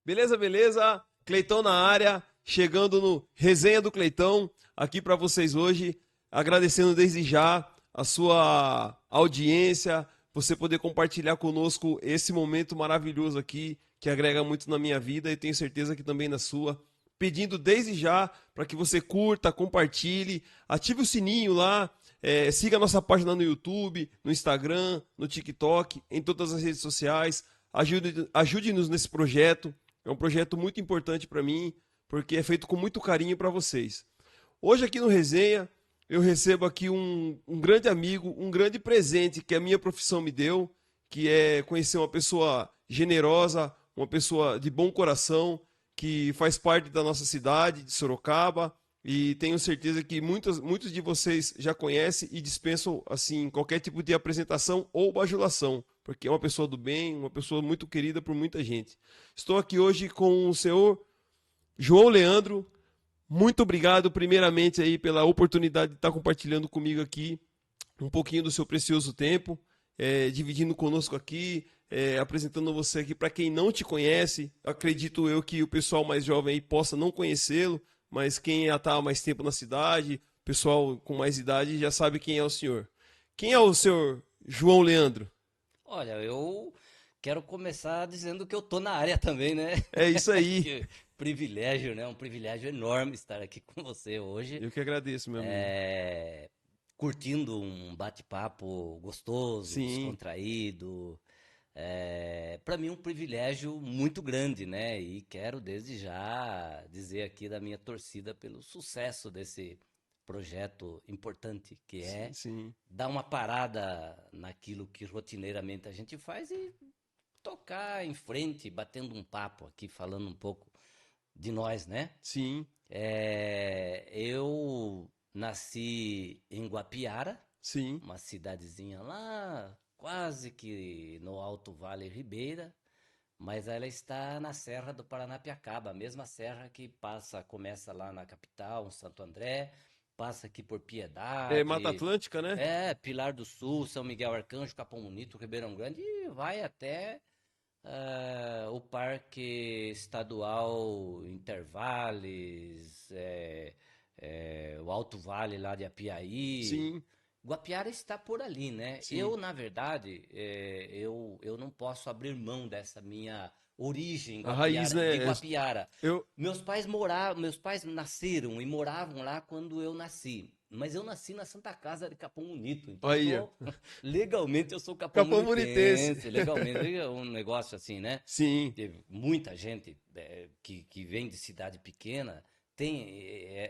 Beleza, beleza? Cleitão na área, chegando no Resenha do Cleitão, aqui para vocês hoje, agradecendo desde já a sua audiência, você poder compartilhar conosco esse momento maravilhoso aqui, que agrega muito na minha vida e tenho certeza que também na sua. Pedindo desde já para que você curta, compartilhe, ative o sininho lá, siga a nossa página no YouTube, no Instagram, no TikTok, em todas as redes sociais. Ajude-nos nesse projeto. É um projeto muito importante para mim, porque é feito com muito carinho para vocês. Hoje aqui no Resenha, eu recebo aqui um grande amigo, um grande presente que a minha profissão me deu, que é conhecer uma pessoa generosa, uma pessoa de bom coração, que faz parte da nossa cidade, de Sorocaba, e tenho certeza que muitos de vocês já conhecem e dispensam assim qualquer tipo de apresentação ou bajulação, porque é uma pessoa do bem, uma pessoa muito querida por muita gente. Estou aqui hoje com o senhor João Leandro. Muito obrigado, primeiramente, aí pela oportunidade de estar compartilhando comigo aqui um pouquinho do seu precioso tempo, dividindo conosco aqui, apresentando você aqui para quem não te conhece. Acredito eu que o pessoal mais jovem aí possa não conhecê-lo, mas quem já está há mais tempo na cidade, pessoal com mais idade, já sabe quem é o senhor. Quem é o senhor João Leandro? Olha, eu quero começar dizendo que eu tô na área também, né? É isso aí. Que privilégio, né? Um privilégio enorme estar aqui com você hoje, Eu que agradeço, meu amigo. é, curtindo um bate-papo gostoso, Sim, descontraído. Para mim, um privilégio muito grande, né? E quero desde já dizer aqui da minha torcida pelo sucesso desse projeto importante, que sim, é sim. dar uma parada naquilo que rotineiramente a gente faz e tocar em frente, batendo um papo aqui, falando um pouco de nós, né? Sim, Eu nasci em Guapiara, sim. uma cidadezinha lá, quase que no Alto Vale Ribeira, mas ela está na Serra do Paranapiacaba, a mesma serra que começa lá na capital, em Santo André, passa aqui por É Mata Piedade, Atlântica, né? Pilar do Sul, São Miguel Arcanjo, Capão Bonito, Ribeirão Grande e vai até o Parque Estadual Intervales, o Alto Vale lá de Apiaí. Sim, Guapiara está por ali, né? sim. Na verdade, eu não posso abrir mão dessa minha origem A raiz, de né? Guapiara. Eu, Meus pais nasceram e moravam lá quando eu nasci. Mas eu nasci na Santa Casa de Capão Bonito, então eu aí, ó. sou legalmente eu sou Capão Bonitense. capomonitense, legalmente é um negócio assim, né? Sim, Teve muita gente que vem de cidade pequena tem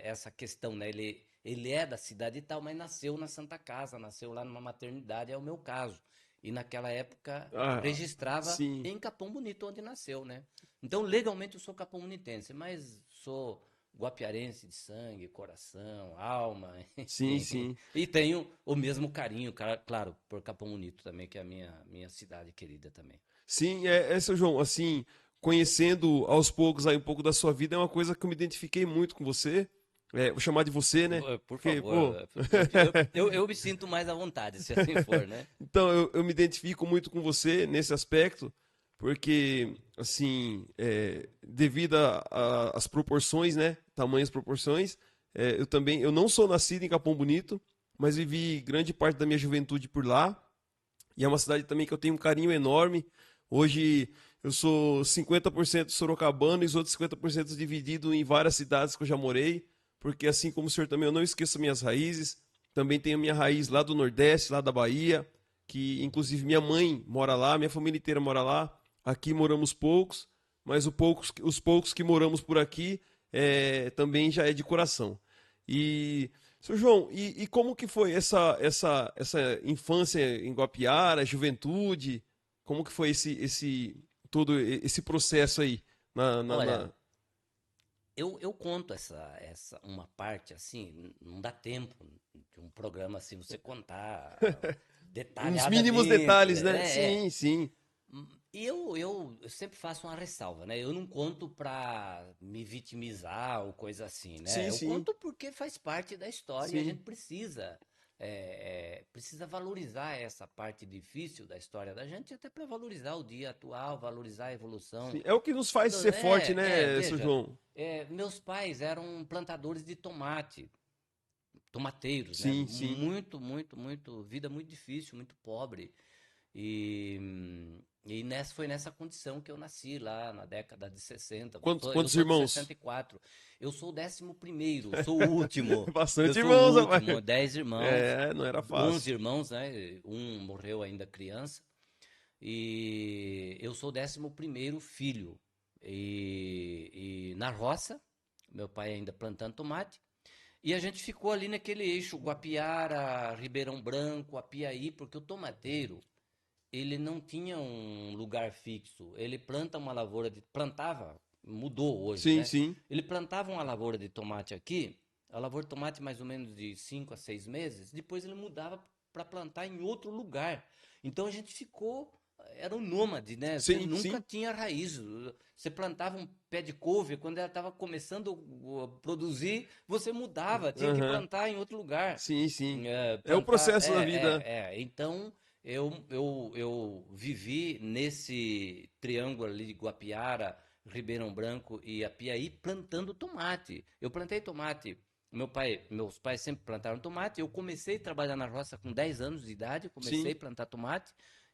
essa questão, né? Ele é da cidade e tal, mas nasceu na Santa Casa, nasceu lá numa maternidade, é o meu caso. E naquela época ah, registrava sim, em Capão Bonito, onde nasceu, né? Então, legalmente eu sou capomonitense, mas sou guapiarense de sangue, coração, alma, sim, enfim. sim. E tenho o mesmo carinho, claro, por Capão Bonito também, que é a minha cidade querida também. Sim, seu João, assim, conhecendo aos poucos aí um pouco da sua vida, é uma coisa que eu me identifiquei muito com você. Vou chamar de você, né? Por Porque, favor, pô. eu me sinto mais à vontade, se assim for, né? Então, eu me identifico muito com você nesse aspecto, porque, assim, devido às proporções, né? Tamanhas proporções, eu não sou nascido em Capão Bonito, mas vivi grande parte da minha juventude por lá. E é uma cidade também que eu tenho um carinho enorme. Hoje eu sou 50% sorocabano e os outros 50% dividido em várias cidades que eu já morei, porque assim como o senhor também, eu não esqueço minhas raízes. Também tenho minha raiz lá do Nordeste, lá da Bahia, que inclusive minha mãe mora lá, minha família inteira mora lá. Aqui moramos poucos, mas os poucos que moramos por aqui também já é de coração. E seu João, e como que foi essa infância em Guapiara, juventude? Como que foi todo esse processo aí? Olha, eu conto uma parte assim, não dá tempo de um programa assim você contar Uns mínimos detalhadamente, detalhes, né? né? Sim, sim. E eu sempre faço uma ressalva, né? Eu não conto pra me vitimizar ou coisa assim, né? Sim, Eu sim. conto porque faz parte da história e a Sim. gente precisa. precisa valorizar essa parte difícil da história da gente, até para valorizar o dia atual, valorizar a evolução. Sim, é o que nos faz ser forte, né, seu Veja, João? meus pais eram plantadores de tomate, tomateiros, né? Sim, sim. Muito, muito, muito, vida muito difícil, muito pobre. E foi nessa condição que eu nasci lá na década de 60. Eu Quantos sou de irmãos? 64. Eu sou o 11º, sou o último. Eu Bastante sou o irmãos, rapaz. último, 10 irmãos, É, não era 11 fácil. irmãos, né? Um morreu ainda criança. E eu sou o 11º filho. E na roça, meu pai ainda plantando tomate. E a gente ficou ali naquele eixo Guapiara, Ribeirão Branco, Apiaí, porque o tomateiro, ele não tinha um lugar fixo. Ele planta uma lavoura de... Plantava, mudou hoje, Sim, né? sim. Ele plantava uma lavoura de tomate aqui, a lavoura de tomate mais ou menos de 5 a 6 meses, depois ele mudava para plantar em outro lugar. Então a gente ficou... Era um nômade, né? Você Sim, nunca sim. tinha raiz. Você plantava um pé de couve, quando ela estava começando a produzir, você mudava, tinha que Aham. plantar em outro lugar. Sim, sim. É o Plantar, processo da vida. Então, eu vivi nesse triângulo ali de Guapiara, Ribeirão Branco e Apiaí plantando tomate. Eu plantei tomate. Meus pais sempre plantaram tomate. Eu comecei a trabalhar na roça com 10 anos de idade, comecei Sim. a plantar tomate.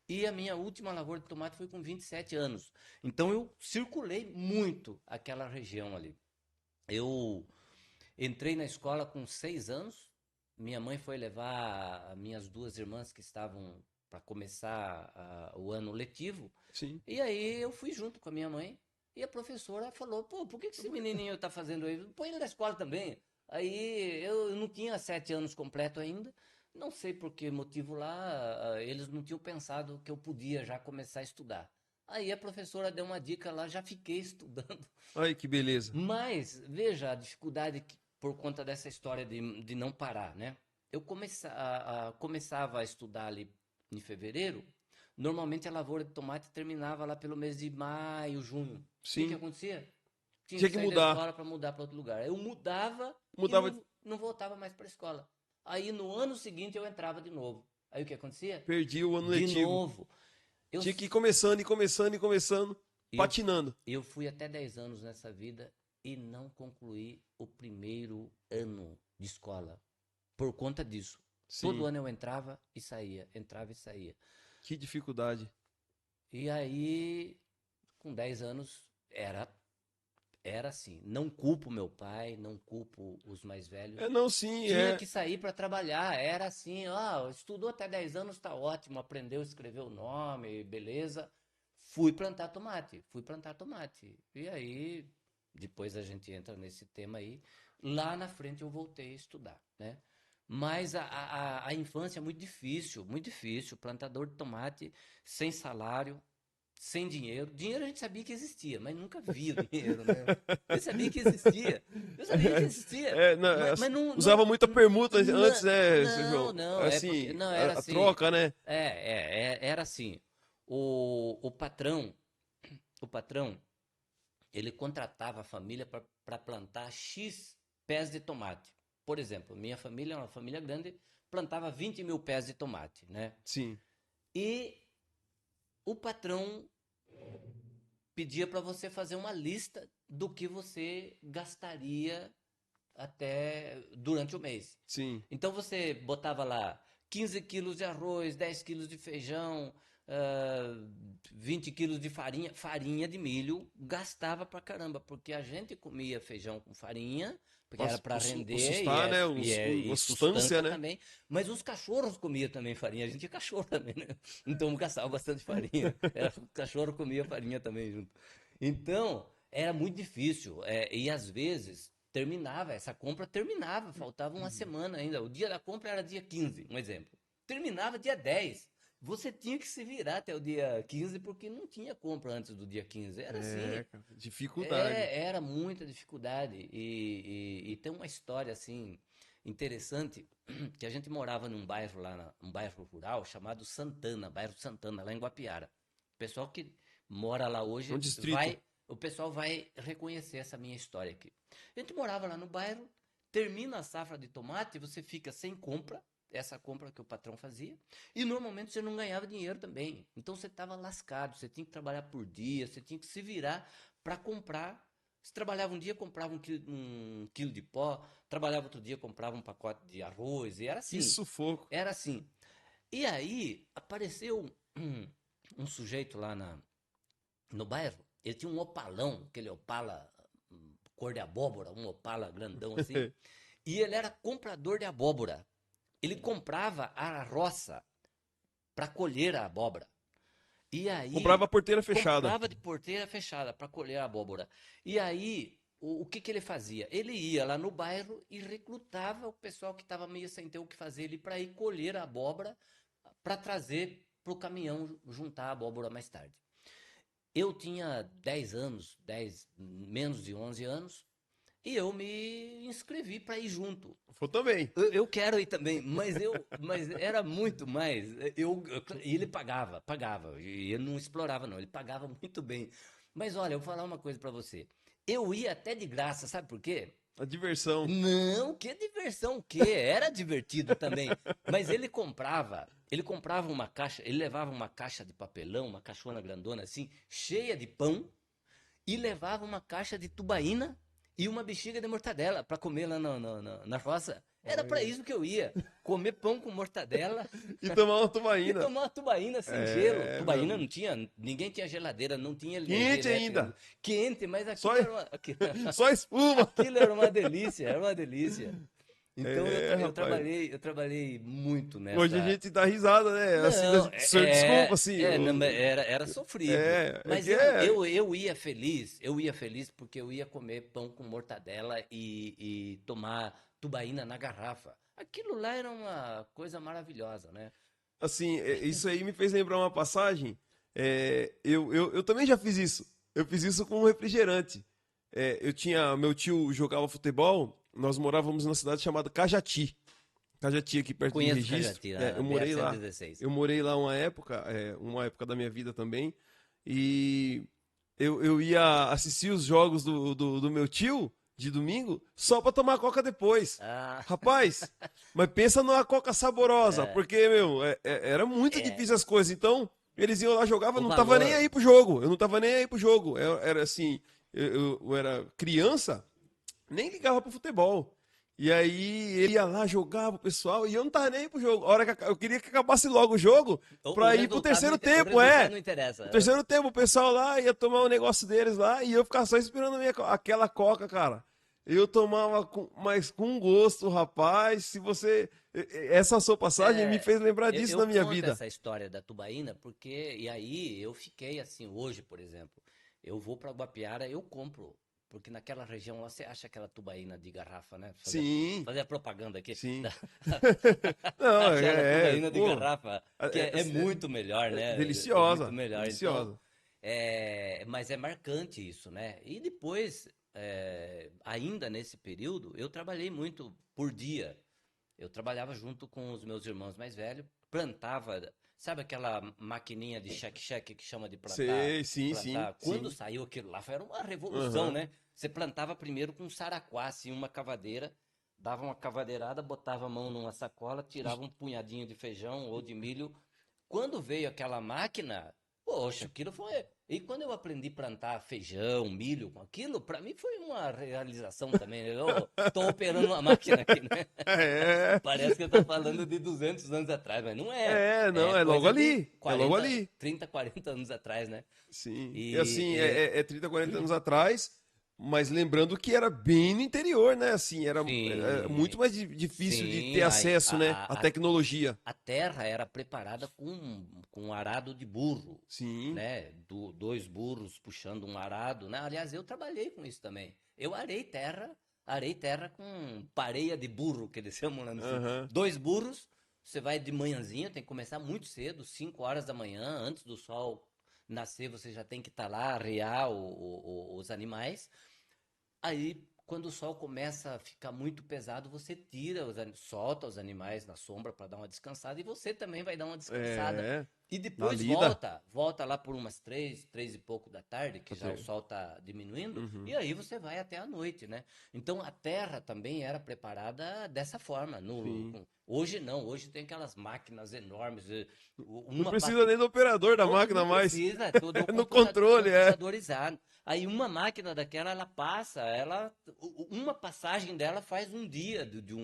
E a minha última lavoura de tomate foi com 27 anos. Então eu circulei muito aquela região ali. Eu entrei na escola com 6 anos. Minha mãe foi levar as minhas duas irmãs que estavam para começar o ano letivo. Sim. E aí eu fui junto com a minha mãe. E a professora falou: pô, por que esse menininho está fazendo isso? Põe ele na escola também. Aí eu não tinha 7 anos completo ainda. Não sei por que motivo lá, eles não tinham pensado que eu podia já começar a estudar. Aí a professora deu uma dica lá, já fiquei estudando. Ai, que beleza. Mas veja a dificuldade por conta dessa história de não parar, né? Eu começava a estudar ali em fevereiro. Normalmente a lavoura de tomate terminava lá pelo mês de maio, junho. O que Sim. acontecia? Tinha Tinha que que sair da mudar. escola para mudar para outro lugar. Eu mudava e Mudava. não voltava mais para a escola. Aí no ano seguinte eu entrava de novo. Aí o que acontecia? Perdi o ano De letivo. novo. Eu, Tinha que ir começando e começando e começando. eu, Patinando. eu fui até 10 anos nessa vida e não concluí o primeiro ano de escola. Por conta disso. Todo Sim. ano eu entrava e saía, entrava e saía. Que dificuldade. E aí, com 10 anos, era assim. Não culpo meu pai, não culpo os mais velhos. É, não, sim, Tinha é. que sair para trabalhar, era assim, ó, estudou até 10 anos, tá ótimo, aprendeu a escrever o nome, beleza. Fui plantar tomate, fui plantar tomate. E aí, depois a gente entra nesse tema aí. Lá na frente eu voltei a estudar, né? Mas a infância é muito difícil, muito difícil. Plantador de tomate, sem salário, sem dinheiro. Dinheiro a gente sabia que existia, mas nunca via o dinheiro, né? Eu sabia que existia. Eu sabia que existia. É, não, Mas não, usava muita permuta antes, né, seu não, João? não, é porque, Assim, não, era a assim, troca, né? era assim, o patrão, o patrão, ele contratava a família para plantar X pés de tomate. Por exemplo, minha família é uma família grande, plantava 20 mil pés de tomate, né? Sim. E o patrão pedia para você fazer uma lista do que você gastaria até durante o mês. Sim. Então você botava lá 15 quilos de arroz, 10 quilos de feijão, 20 quilos de farinha. Farinha de milho gastava pra caramba, porque a gente comia feijão com farinha, porque era para Pra render assustar, né? e Uma sustância, sustância né? também. Mas os cachorros comiam também farinha, a gente tinha cachorro também, né? Então gastava bastante farinha. O cachorro comia farinha também junto. Então, era muito difícil. E às vezes terminava, essa compra terminava, faltava uma semana ainda. O dia da compra era dia 15, um exemplo. Terminava dia 10. Você tinha que se virar até o dia 15 porque não tinha compra antes do dia 15. Era assim. É, cara, dificuldade. Era muita dificuldade. E tem uma história assim interessante que a gente morava num bairro lá, um bairro rural chamado Santana, bairro Santana, lá em Guapiara. O pessoal que mora lá É um hoje distrito. o pessoal vai reconhecer essa minha história aqui. A gente morava lá no bairro, termina a safra de tomate, você fica sem compra, essa compra que o patrão fazia, e normalmente você não ganhava dinheiro também. Então você estava lascado, você tinha que trabalhar por dia, você tinha que se virar para comprar. Você trabalhava um dia, comprava um quilo de pó, trabalhava outro dia, comprava um pacote de arroz, e era Que assim. sufoco. Era assim. E aí apareceu um sujeito lá no bairro, ele tinha um opalão, aquele opala cor de abóbora, um opala grandão assim, e ele era comprador de abóbora. Ele comprava a roça para colher a abóbora. E Comprava aí a porteira fechada. comprava de porteira fechada para colher a abóbora. E aí o que que ele fazia? Ele ia lá no bairro e recrutava o pessoal que estava meio sem ter o que fazer ali para ir colher a abóbora para trazer para o caminhão juntar a abóbora mais tarde. Eu tinha 10 anos, 10, menos de 11 anos, e eu me inscrevi para ir junto. Eu também. Eu quero ir também, mas era muito mais. E ele pagava, e ele não explorava não, ele pagava muito bem. Mas olha, eu vou falar uma coisa para você. Eu ia até de graça, sabe por quê? A diversão. Não, que diversão, o quê? Era divertido também. Mas ele comprava uma caixa, ele levava uma caixa de papelão, uma caixona grandona assim, cheia de pão, e levava uma caixa de tubaína e uma bexiga de mortadela para comer lá na roça. Era para Olha. isso que eu ia, comer pão com mortadela E tomar uma e tubaína. tomar uma tubaína sem gelo. É, meu Tubaína não amigo. tinha, ninguém tinha geladeira, não tinha energia Quente elétrica. ainda. Quente, mas Só, só espuma. aquilo era uma delícia, era uma delícia. Então É, rapaz. eu trabalhei muito Hoje a nessa. gente dá risada, né? Assim, Não, senhor, desculpa, assim. não, mas era sofrido. É Mas que é. eu ia feliz porque eu ia comer pão com mortadela e tomar tubaína na garrafa. Aquilo lá era uma coisa maravilhosa, né? Assim, isso aí me fez lembrar uma passagem. Eu também já fiz isso. Eu fiz isso com um refrigerante. Meu tio jogava futebol, nós morávamos numa cidade chamada Cajati. Cajati, aqui perto de Conheço Registro. Cajati, na Eu morei lá. BR-116. Eu morei lá uma época da minha vida também. E eu ia assistir os jogos do meu tio de domingo só pra tomar coca depois. Ah, Rapaz, mas pensa numa coca saborosa, é, porque, meu, era muito é, difícil as coisas. Então, eles iam lá, jogavam, eu o não tava nem valor. aí pro jogo. Eu não tava nem aí pro jogo. Era assim, eu era criança, nem ligava pro futebol. E aí ele ia lá, jogava o pessoal, e eu não tava nem aí pro jogo. A hora que eu queria que acabasse logo o jogo O pra ir pro resultado não, terceiro o tempo, resultado não interessa. O terceiro tempo, o pessoal lá ia tomar um negócio deles lá e eu ficava só esperando aquela coca, cara. Eu tomava mas com gosto, rapaz. Se você. Essa sua passagem me É, fez lembrar eu, disso eu na minha conto vida. essa história da tubaína porque, e aí eu fiquei assim, hoje, por exemplo, eu vou para Guapiara, eu compro, porque naquela região lá você acha aquela tubaína de garrafa, né? Sim, Fazer a propaganda aqui, sim. Não, aquela tubaína de pô, garrafa, que é, é muito melhor, né? É muito deliciosa, melhor. Então, deliciosa. mas é marcante isso, né? E depois, ainda nesse período, eu trabalhei muito por dia. Eu trabalhava junto com os meus irmãos mais velhos, plantava, sabe aquela maquininha de cheque-cheque que chama de plantar, Sei, sim, sim, plantar. Quando sim. saiu aquilo lá, foi era uma revolução, Aham. né? Você plantava primeiro com um saraquá, assim, uma cavadeira, dava uma cavadeirada, botava a mão numa sacola, tirava um punhadinho de feijão ou de milho. Quando veio aquela máquina, poxa, aquilo foi. E quando eu aprendi a plantar feijão, milho com aquilo, para mim foi uma realização também, né? Eu tô operando uma máquina aqui, né? É, Parece que eu tô falando de 200 anos atrás, mas não é. não, É é logo coisa de ali. É logo 40, ali. 30, 40 anos atrás, né? Sim. E assim, E, 30, 40 anos atrás, mas lembrando que era bem no interior, né? Assim, era muito sim, mais difícil de ter sim, acesso, né? À tecnologia. a terra era preparada com um arado de burro, Sim. né? Dois burros puxando um arado, né? Aliás, eu trabalhei com isso também. Eu arei terra com pareia de burro, que eles chamam lá no sul. Aham. Dois burros, você vai de manhãzinha, tem que começar muito cedo, 5 horas da manhã, antes do sol nascer, você já tem que estar lá, arrear os animais. Aí, quando o sol começa a ficar muito pesado, você solta os animais na sombra para dar uma descansada e você também vai dar uma descansada É. E Na depois lida. volta lá por umas 3 e pouco da tarde, que já o Ok. sol está diminuindo, Uhum. e aí você vai até a noite, né? Então a terra também era preparada dessa forma. Sim. Hoje não, hoje tem aquelas máquinas enormes, Não uma precisa nem do operador da máquina não mais. precisa, é tudo No controle, é. computadorizado. Aí uma máquina daquela, ela passa, uma passagem dela faz um dia de De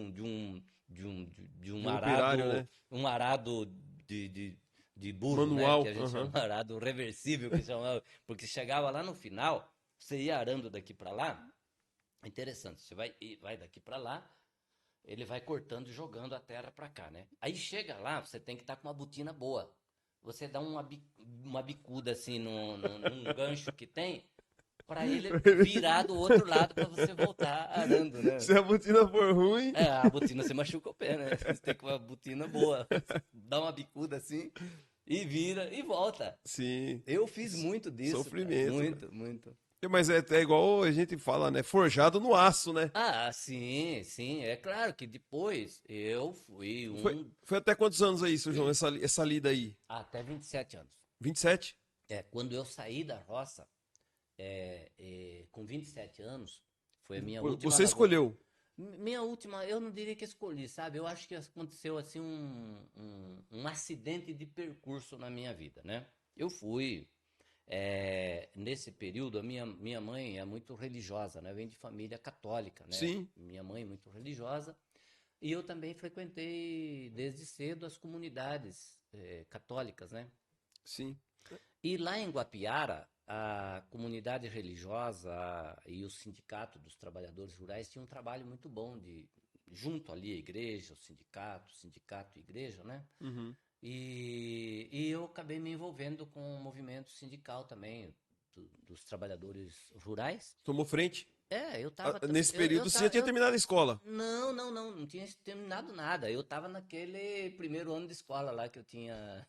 um operário, né? um arado de, de, de burro, né? Que Manual. a gente chama Aham. arado reversível, que chamava, porque chegava lá no final, você ia arando daqui para lá, é interessante, você vai daqui para lá, ele vai cortando e jogando a terra para cá, né? Aí chega lá, você tem que estar com uma botina boa. Você dá uma bicuda assim num gancho que tem, para ele virar do outro lado para você voltar arando, né? Se a botina for ruim. É, a botina você machuca o pé, né? Você tem que uma botina boa. Dá uma bicuda assim e vira e volta. Sim. Eu fiz muito disso, cara. Sofrimento, né? Muito, muito. Mas é igual a gente fala, né? Forjado no aço, né? Ah, sim, sim. É claro que depois eu fui Foi até quantos anos aí, seu João, essa lida aí? até 27 anos. 27? É, quando eu saí da roça, com 27 anos, foi a minha última Você lavoura. escolheu. Minha última, eu não diria que escolhi, sabe? Eu acho que aconteceu assim um acidente de percurso na minha vida, né? Eu fui, nesse período, minha mãe é muito religiosa, né? Vem de família católica, né? Sim, Minha mãe é muito religiosa. E eu também frequentei desde cedo as comunidades católicas, né? sim. E lá em Guapiara, a comunidade religiosa e o sindicato dos trabalhadores rurais tinham um trabalho muito bom junto ali à igreja, o sindicato e igreja, né? Uhum. E eu acabei me envolvendo com o movimento sindical também, dos trabalhadores rurais. Tomou frente. Eu tava, Nesse período você já tinha terminado a escola. não tinha terminado nada. Eu tava naquele primeiro ano de escola lá que eu tinha,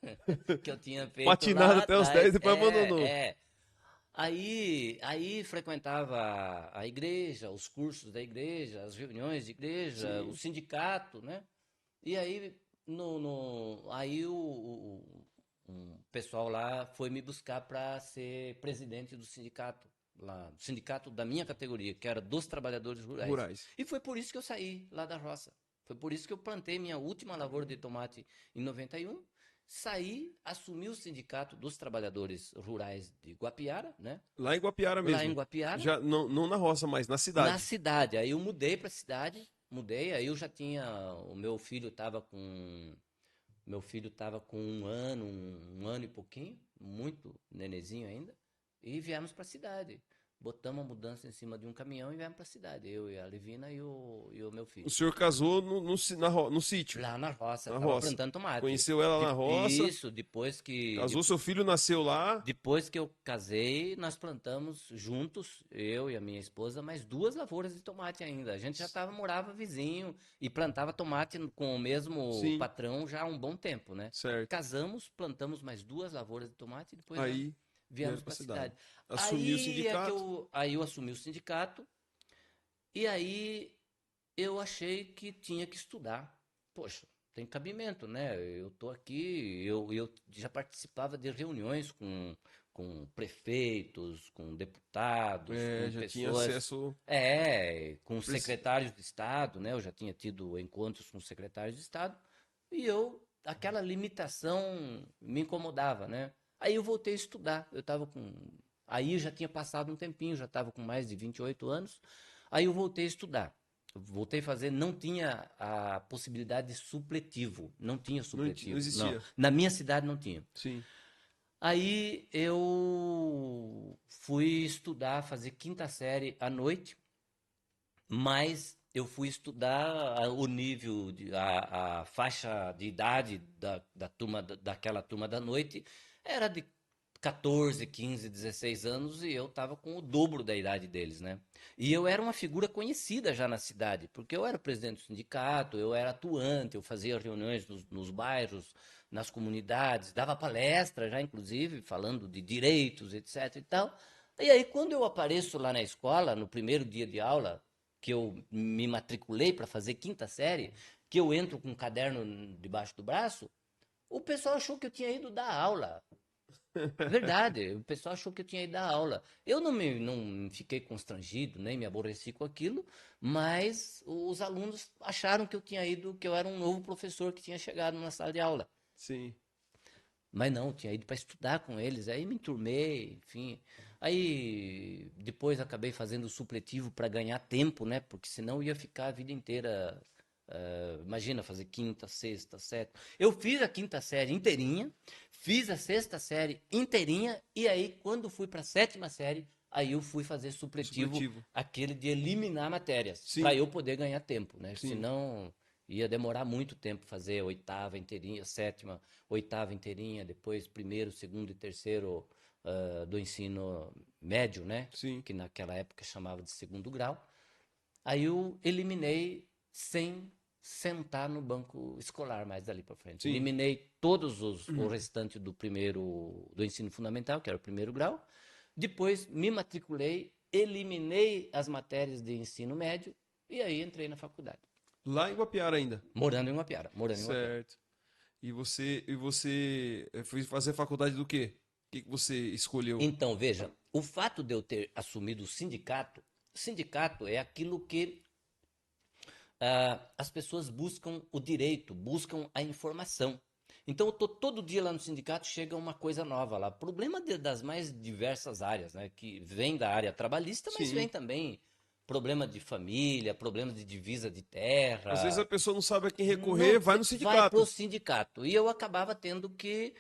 que eu tinha feito Patinado lá até os 10 e atrás. depois abandonou. Aí frequentava a igreja, os cursos da igreja, as reuniões de igreja, o Sim. sindicato, né? E aí, aí um pessoal lá foi me buscar para ser presidente do sindicato, lá, do sindicato da minha categoria, que era dos trabalhadores rurais. Rurais. E foi por isso que eu saí lá da roça. Foi por isso que eu plantei minha última lavoura de tomate em 91. Saí, assumi o sindicato dos trabalhadores rurais de Guapiara, né? Lá em Guapiara Lá em mesmo. Guapiara, Já não na roça, mas na na cidade. cidade. Aí eu mudei para a cidade, aí eu já tinha, o meu filho estava com um ano e pouquinho, muito nenezinho ainda, e viemos para a cidade. Botamos a mudança em cima de um caminhão e viemos para a cidade, eu e a Levina e o meu O filho. senhor casou no sítio, Lá na roça, na estava roça. plantando tomate. Conheceu ela na roça, Isso, casou, seu filho nasceu lá. depois que eu casei, nós plantamos juntos, eu e a minha esposa, mais 2 lavouras de tomate ainda. A gente morava vizinho e plantava tomate com o mesmo Sim, patrão já há um bom tempo, né? certo. Casamos, plantamos mais 2 lavouras de tomate e depois Aí vieram viemos pra para a cidade. cidade. Assumiu o sindicato. Aí eu assumi o sindicato e aí eu achei que tinha que estudar. Poxa, tem cabimento, né? Eu tô aqui, eu já participava de reuniões com prefeitos, com deputados, com Já tinha pessoas, acesso. com Preci- secretários de Estado, né? Eu já tinha tido encontros com secretários de Estado e aquela limitação me incomodava, né? Aí eu voltei a estudar. Aí eu já tinha passado um tempinho, já estava com mais de 28 anos. Aí eu voltei a estudar. Voltei a fazer, não tinha a possibilidade de supletivo, não tinha não supletivo, não. existia. Na minha cidade não tinha. Sim. Aí eu fui estudar, fazer quinta série à noite, mas eu fui estudar o nível, a faixa de idade da turma, daquela turma da noite, era de 14, 15, 16 anos e eu estava com o dobro da idade deles, né? E eu era uma figura conhecida já na cidade, porque eu era presidente do sindicato, eu era atuante, eu fazia reuniões nos bairros, nas comunidades, dava palestra já, inclusive, falando de direitos, etc e tal. E aí, quando eu apareço lá na escola, no primeiro dia de aula, que eu me matriculei para fazer quinta série, que eu entro com um caderno debaixo do braço, O pessoal achou que eu tinha ido dar aula. Verdade, o pessoal achou que eu tinha ido dar aula. Eu não fiquei constrangido, nem me aborreci com aquilo, mas os alunos acharam que eu tinha ido, que eu era um novo professor que tinha chegado na sala de aula. Sim. Mas não, tinha ido para estudar com eles, aí me enturmei, enfim. Aí depois acabei fazendo o supletivo para ganhar tempo, né? Porque senão eu ia ficar a vida inteira. Imagina fazer quinta, sexta, sétima. Eu fiz a quinta série inteirinha, fiz a sexta série inteirinha, e aí quando fui para a sétima série, aí eu fui fazer supletivo, Supletivo. aquele de eliminar matérias, para Sim, eu poder ganhar tempo, né? sim. Senão ia demorar muito tempo fazer oitava inteirinha, sétima, oitava inteirinha, depois primeiro, segundo e terceiro do ensino médio, né? Sim. Que naquela época chamava de segundo grau. Aí eu eliminei sem sentar no banco escolar mais dali para frente. Sim. Eliminei todos o restante do ensino fundamental, que era o primeiro grau. Depois me matriculei, eliminei as matérias de ensino médio e aí entrei na faculdade. Lá em Guapiara ainda. Morando em Guapiara, morando em Guapiara. Certo. E você foi fazer faculdade do quê? O que que você escolheu? Então, veja, o fato de eu ter assumido o sindicato é aquilo que as pessoas buscam o direito, buscam a informação. Então, eu tô todo dia lá no sindicato, chega uma coisa nova lá. Problema das mais diversas áreas, né? Que vem da área trabalhista, mas vem Sim. também problema de família, problema de divisa de Às vezes a terra. pessoa não sabe a quem recorrer, Não vai no vai para o sindicato. sindicato. E eu acabava tendo que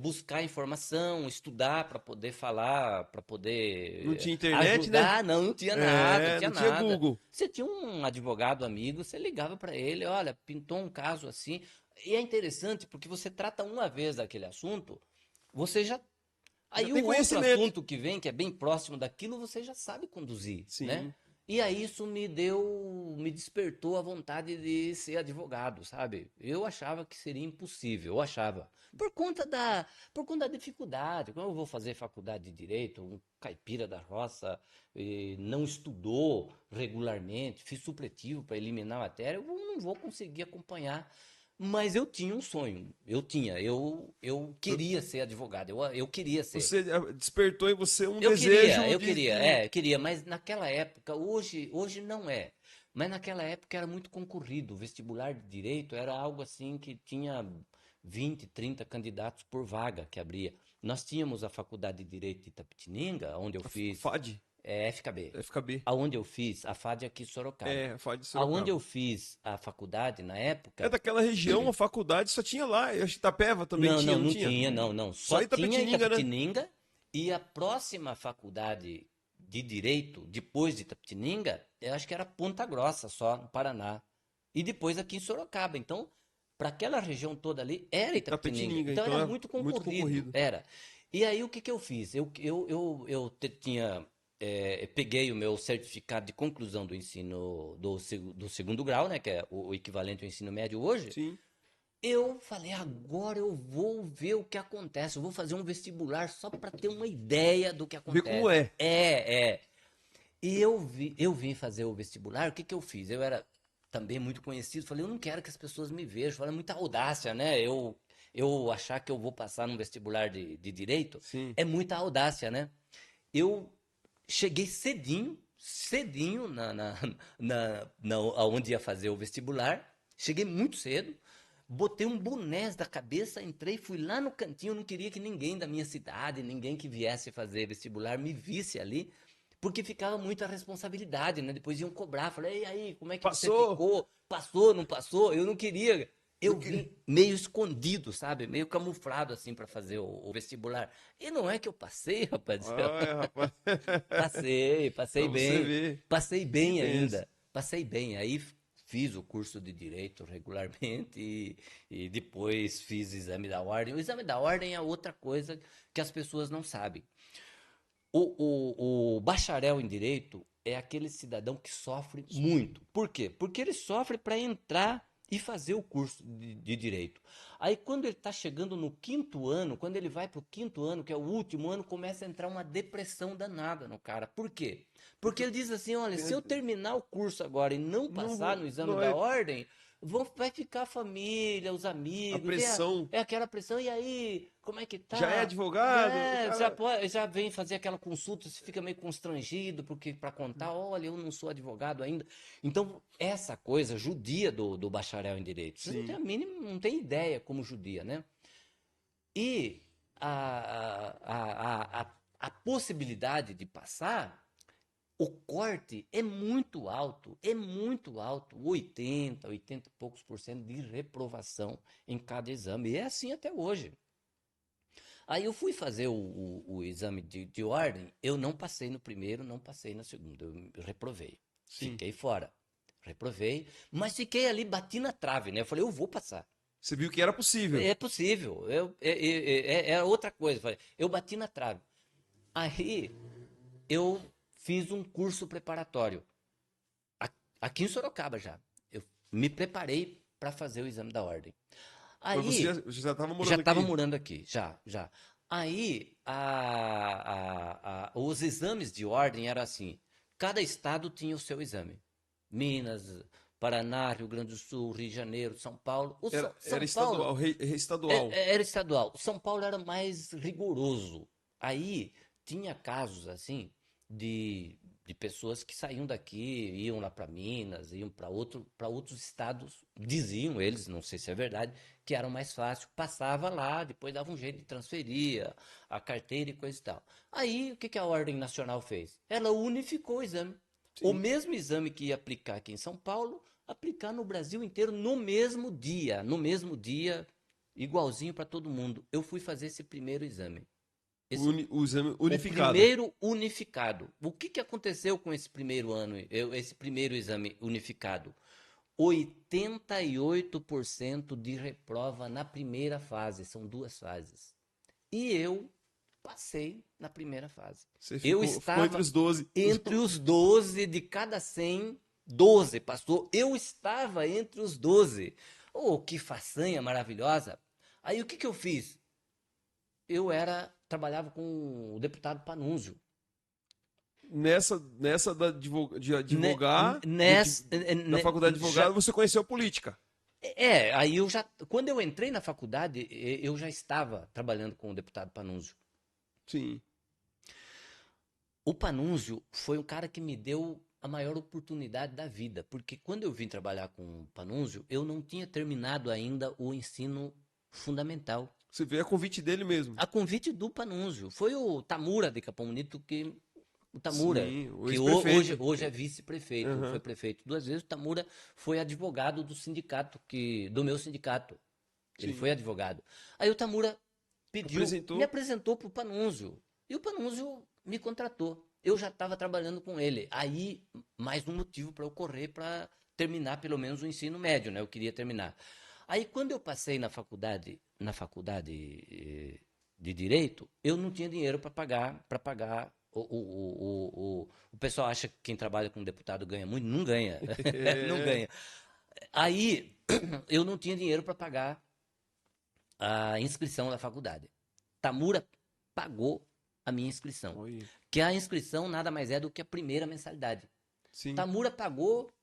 buscar informação, estudar para poder falar, para Não poder tinha internet, né? ajudar. Não, não tinha nada, não É, tinha não tinha nada. Google. Você tinha um advogado amigo, você ligava para ele, olha, pintou um caso assim. E é interessante porque você trata uma vez daquele assunto, você já. Já Aí o tem outro conhecimento. assunto que vem, que é bem próximo daquilo, você já sabe conduzir, né? Sim. E aí isso me despertou a vontade de ser advogado, sabe? Eu achava que seria impossível, eu achava. Por conta da dificuldade. Como eu vou fazer faculdade de direito, um caipira da roça, não estudou regularmente, fiz supletivo para eliminar a matéria, eu não vou conseguir acompanhar. Mas eu tinha um sonho, eu queria ser advogado, eu queria ser. Você despertou em você um Eu queria, desejo eu de, queria, de... eu queria, mas naquela época, hoje não é, mas naquela época era muito concorrido. O vestibular de direito era algo assim que tinha 20, 30 candidatos por vaga que abria. Nós tínhamos a Faculdade de Direito de Itapetininga, onde eu A fiz FAD, FKB, FKB. aonde eu fiz a FAD aqui em Sorocaba. É, a FAD de Aonde Sorocaba. eu fiz a faculdade na É época, daquela região, a faculdade só tinha lá. Eu acho que Itapeva também não, tinha, não, não não tinha? tinha, não, não. Só Só tinha Itapetininga, né? Itapetininga e a próxima faculdade de Direito, depois de Itapetininga, eu acho que era Ponta Grossa, só, no Paraná. E depois aqui em Sorocaba. Então, para aquela região toda ali, era Itapetininga. Itapetininga, Então, então era é muito muito concorrido, concorrido. era. E aí, o que que eu fiz? Peguei o meu certificado de conclusão do ensino do segundo grau, né, que é o equivalente ao ensino médio hoje. Sim. Eu falei, agora eu vou ver o que acontece. Eu vou fazer um vestibular só para ter uma ideia do que Ver como acontece. é. É. E eu vim fazer o vestibular, o que que eu fiz? Eu era também muito conhecido, falei, eu não quero que as pessoas me vejam. Falei, muita audácia, né? Eu achar que eu vou passar num vestibular de direito Sim. é muita audácia, né? Eu cheguei cedinho aonde ia fazer o vestibular. Cheguei muito cedo, botei um boné da cabeça, entrei, fui lá no cantinho. Eu não queria que ninguém da minha cidade, ninguém que viesse fazer vestibular me visse ali, porque ficava muita responsabilidade, né? Depois iam cobrar. Falei, e aí, como é que você Passou. ficou? Passou, não passou? Eu não queria. Não Eu que- vim meio escondido, sabe? Meio camuflado assim para fazer o vestibular. E não é que eu passei, rapaz. Olha, rapaz. Passei Pra você bem, ver. passei Que bem benção. ainda, passei bem. Aí fiz o curso de direito regularmente e depois fiz o exame da ordem. O exame da ordem é outra coisa que as pessoas não sabem. O bacharel em direito é aquele cidadão que sofre muito. Por quê? Porque ele sofre para entrar e fazer o curso de direito. Aí, quando ele está chegando no quinto ano, quando ele vai para o quinto ano, que é o último ano, começa a entrar uma depressão danada no cara. Por quê? Porque Porque ele diz assim: olha, se eu terminar o curso agora e não não passar vou. no exame Não da é. ordem, vai ficar a família, os A amigos, pressão. é aquela pressão, e aí, como é que Já é tá? advogado? É, Cara... já vem fazer aquela consulta, você fica meio constrangido, porque para contar, olha, eu não sou advogado ainda. Então, essa coisa judia do bacharel em direito, você não tem Sim. a mínima, não tem ideia como judia, né? E a possibilidade de passar, o corte é muito alto, 80 e poucos por cento de reprovação em cada exame. E é assim até hoje. Aí eu fui fazer o exame de ordem, eu não passei no primeiro, não passei no segundo, eu reprovei. Sim. Fiquei fora. Reprovei, mas fiquei ali, bati na trave, né? Eu falei, eu vou passar. Você viu que era possível. É possível. É outra coisa. Falei, eu bati na trave. Aí eu fiz um curso preparatório. Aqui em Sorocaba já. Eu me preparei para fazer o exame da ordem. Mas Aí você já estava já morando estava aqui? morando aqui, já. Aí os exames de ordem eram assim: cada estado tinha o seu exame. Minas, Paraná, Rio Grande do Sul, Rio de Janeiro, São Paulo. Era São estadual, Paulo estadual. era estadual. O São Paulo era mais rigoroso. Aí tinha casos assim de pessoas que saíam daqui, iam lá para Minas, iam para outros estados, diziam eles, não sei se é verdade, que eram mais fácil. Passava lá, depois dava um jeito de transferir a carteira e coisa e tal. Aí o que que a Ordem Nacional fez? Ela unificou o exame. O Sim. mesmo exame que ia aplicar aqui em São Paulo, aplicar no Brasil inteiro no mesmo dia. No mesmo dia, igualzinho para todo mundo. Eu fui fazer esse primeiro exame. Esse, O exame o unificado. primeiro unificado. O que que aconteceu com esse primeiro ano, esse primeiro exame unificado? 88% de reprova na primeira fase, são duas fases. E eu passei na primeira fase. Você Eu ficou entre estava os 12. entre os 12 de cada 100, 12 passou. Eu estava entre os 12. Oh, que façanha maravilhosa. Aí o que que eu fiz? Trabalhava com o deputado Panunzio. Nessa de Ne- advogar, Nessa, da faculdade de já, advogado, você conheceu a política. aí eu já, quando eu entrei na faculdade, eu já estava trabalhando com o deputado Panunzio. Sim. O Panunzio foi um cara que me deu a maior oportunidade da vida, porque quando eu vim trabalhar com o Panunzio, eu não tinha terminado ainda o ensino fundamental. Você veio a convite dele mesmo. A convite do Panunzio. Foi o Tamura de Capão Bonito o Tamura, Sim, o que ex-prefeito. hoje é vice-prefeito, foi Aham. prefeito duas vezes. O Tamura foi advogado do sindicato, do meu sindicato. Ele Sim. foi advogado. Aí o Tamura me Apresentou. apresentou para o Panunzio. E o Panunzio me contratou. Eu já estava trabalhando com ele. Aí, mais um motivo para eu correr para terminar pelo menos o ensino médio, né? Eu queria terminar. Aí, quando eu passei na faculdade de Direito, eu não tinha dinheiro para pagar. O pessoal acha que quem trabalha com deputado ganha muito. Não ganha. Não É. ganha. Aí, eu não tinha dinheiro para pagar a inscrição da faculdade. Tamura pagou a minha inscrição. Oi. Que a inscrição nada mais é do que a primeira mensalidade. Sim. Tamura pagou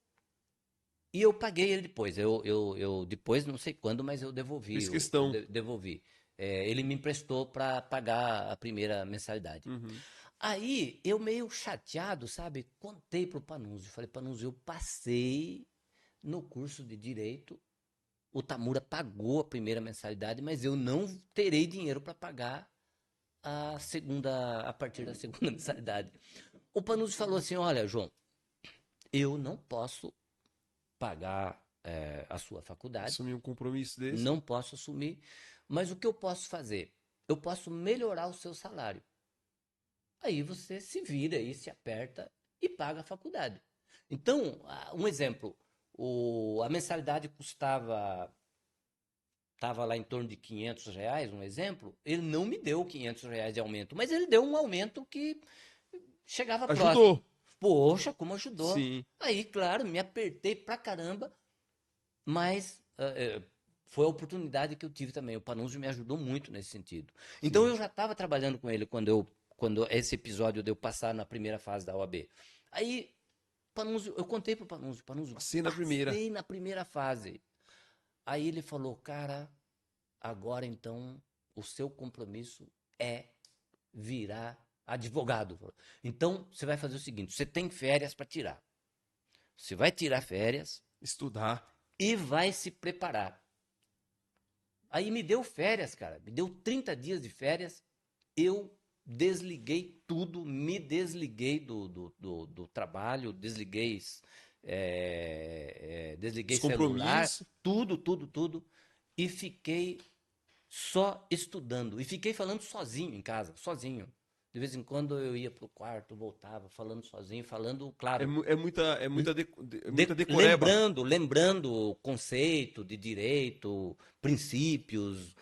e eu paguei ele depois. Eu depois, não sei quando, mas eu devolvi. Fiz Eu questão. devolvi. Ele me emprestou para pagar a primeira mensalidade. Uhum. Aí, eu meio chateado, sabe? Contei pro Panunzio. Falei, Panunzio, eu passei no curso de Direito. O Tamura pagou a primeira mensalidade, mas eu não terei dinheiro para pagar a partir da segunda mensalidade. O Panuzzi falou assim: olha, João, eu não posso pagar a sua faculdade, Assumir um compromisso desse. não posso assumir, mas o que eu posso fazer? Eu posso melhorar o seu salário. Aí você se vira aí, se aperta e paga a faculdade. Então, um exemplo, a mensalidade estava lá em torno de R$ 500, um exemplo, ele não me deu R$ 500 de aumento, mas ele deu um aumento que chegava próximo. Ajudou. Poxa, como ajudou. Sim. Aí, claro, me apertei pra caramba, mas foi a oportunidade que eu tive também. O Panunzio me ajudou muito nesse sentido. Então, Sim. eu já estava trabalhando com ele quando esse episódio de eu passar na primeira fase da OAB. Aí, Panunzio, eu contei pro Panunzio, Passei na primeira. passei na primeira fase. Aí ele falou, cara, agora então o seu compromisso é virar advogado. Então você vai fazer o seguinte, você tem férias para tirar. Você vai tirar férias Estudar. e vai se preparar. Aí me deu férias, cara. Me deu 30 dias de férias. Eu desliguei tudo, me desliguei do trabalho, desliguei Os celular, compromissos. tudo. E fiquei só estudando. E fiquei falando sozinho em casa, sozinho. De vez em quando eu ia pro quarto, voltava, falando sozinho, falando, claro, É muita decoreba. lembrando conceito de direito, princípios,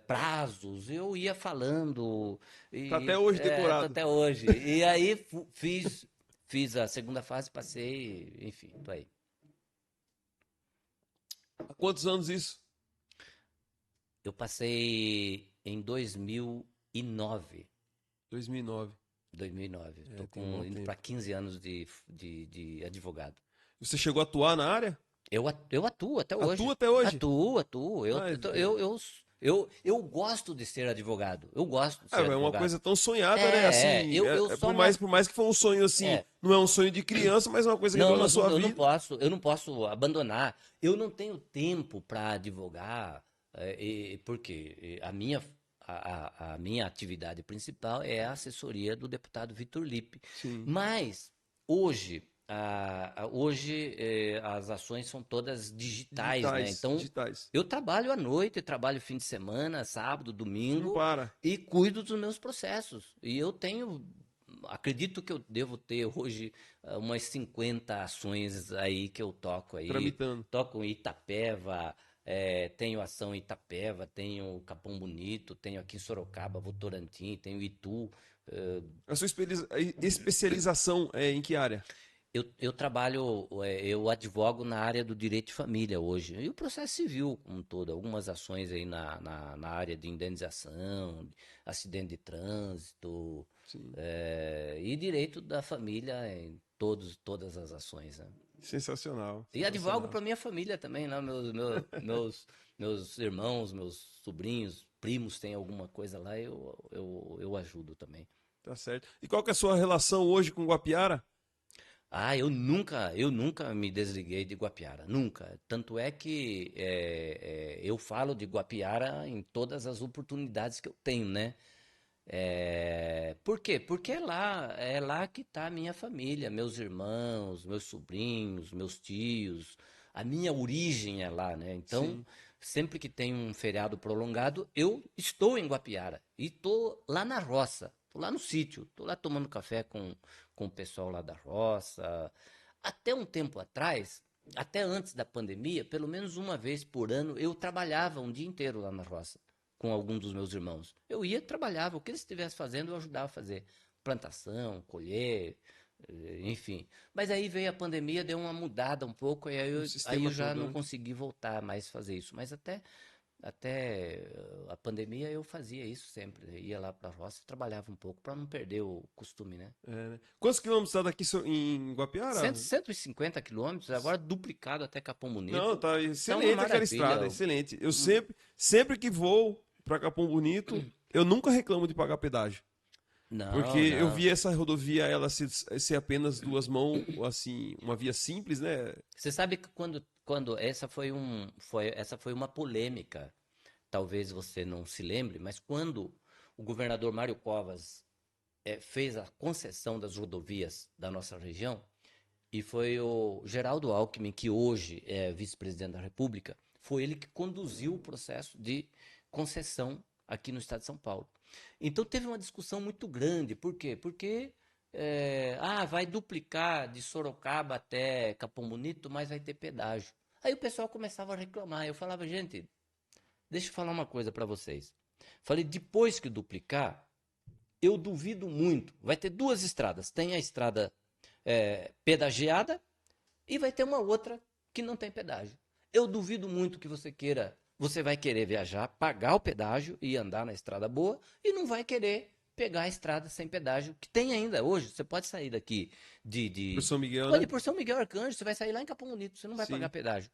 prazos, eu ia falando, Tá até hoje tô decorado. até hoje. E aí fiz a segunda fase, passei, enfim, tô aí. Há quantos anos isso? Eu passei em 2009. 2009. 2009. É, Tô tem um bom indo tempo. para 15 anos de advogado. Você chegou a atuar na área? Eu atuo até hoje. Atua até hoje? Atuo. Mas, Eu gosto de ser advogado. Eu gosto de ser é uma advogado. coisa tão sonhada, né? Assim, Eu por só me. mais, por mais que foi um sonho assim, É, não é um sonho de criança, mas é uma coisa que não, entrou na sua vida. eu não posso abandonar. Eu não tenho tempo para advogar, porque a minha atividade principal é a assessoria do deputado Vitor Lippe. Sim. Mas hoje, hoje as ações são todas digitais, né? Digitais, Então digitais. eu trabalho à noite, trabalho fim de semana, sábado, Não domingo para. e cuido dos meus processos. E eu tenho, acredito que eu devo ter hoje umas 50 ações aí que eu toco aí. Tramitando. Toco em Itapeva, tenho ação em Itapeva, tenho Capão Bonito, tenho aqui em Sorocaba, Votorantim, tenho Itu. A sua especialização é em que área? Eu trabalho, eu advogo na área do direito de família hoje. E o processo civil, como um todo, algumas ações aí na área de indenização, acidente de trânsito, Sim. e direito da família em todas as ações, né? Sensacional. E advogo Sensacional. para minha família também, né? Meus irmãos, meus sobrinhos, primos têm alguma coisa lá, eu ajudo também. Tá certo. E qual que é a sua relação hoje com Guapiara? Ah, eu nunca me desliguei de Guapiara, nunca. Tanto é que eu falo de Guapiara em todas as oportunidades que eu tenho, né? Por quê? Porque é lá que está a minha família, meus irmãos, meus sobrinhos, meus tios, a minha origem é lá, né? Então, Sim. sempre que tem um feriado prolongado, eu estou em Guapiara e estou lá na roça, estou lá no sítio, estou lá tomando café com o pessoal lá da roça. Até um tempo atrás, até antes da pandemia, pelo menos uma vez por ano, eu trabalhava um dia inteiro lá na roça com algum dos meus irmãos. Eu ia, trabalhava, o que eles estivessem fazendo, eu ajudava a fazer. Plantação, colher, enfim. Mas aí veio a pandemia, deu uma mudada um pouco, e O aí sistema eu já todo, não né? consegui voltar mais a fazer isso. Mas até a pandemia eu fazia isso sempre. Eu ia lá para a roça e trabalhava um pouco, para não perder o costume, né? É, né? Quantos quilômetros está daqui em Guapiara? 150 quilômetros, agora duplicado até Capão Não, Bonito. tá Tá uma excelente aquela maravilha. estrada, excelente. Eu sempre que vou para Capão Bonito, eu nunca reclamo de pagar pedágio. Porque Não, eu não. vi essa rodovia, ela ser apenas duas mãos, assim, uma via simples, né? Você sabe que quando essa foi uma polêmica, talvez você não se lembre, mas quando o governador Mário Covas fez a concessão das rodovias da nossa região, e foi o Geraldo Alckmin, que hoje é vice-presidente da República, foi ele que conduziu o processo de concessão aqui no estado de São Paulo. Então teve uma discussão muito grande. Por quê? Porque vai duplicar de Sorocaba até Capão Bonito, mas vai ter pedágio. Aí o pessoal começava a reclamar. Eu falava, gente, deixa eu falar uma coisa para vocês. Falei, depois que duplicar, eu duvido muito. Vai ter duas estradas. Tem a estrada pedagiada e vai ter uma outra que não tem pedágio. Eu duvido muito que você vai querer viajar, pagar o pedágio e andar na estrada boa e não vai querer pegar a estrada sem pedágio, que tem ainda hoje. Você pode sair daqui Por São Miguel, pode né? ir por São Miguel Arcanjo, você vai sair lá em Capão Bonito, você não vai pagar Sim, pedágio.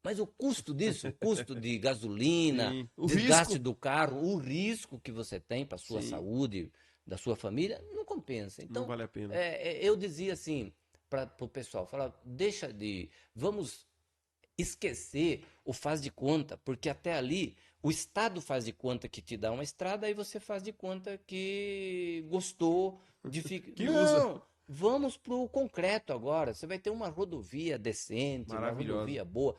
Mas o custo disso, o custo de gasolina, sim. O desgaste risco? do carro, o risco que você tem para a sua Sim, saúde, da sua família, não compensa. não Então, vale a pena. eu dizia assim para o pessoal, falar, vamos esquecer o faz de conta, porque até ali o Estado faz de conta que te dá uma estrada, aí você faz de conta que gostou de ficar. Que usa. Não, vamos para o concreto agora. Você vai ter uma rodovia decente, uma Maravilhosa. rodovia boa,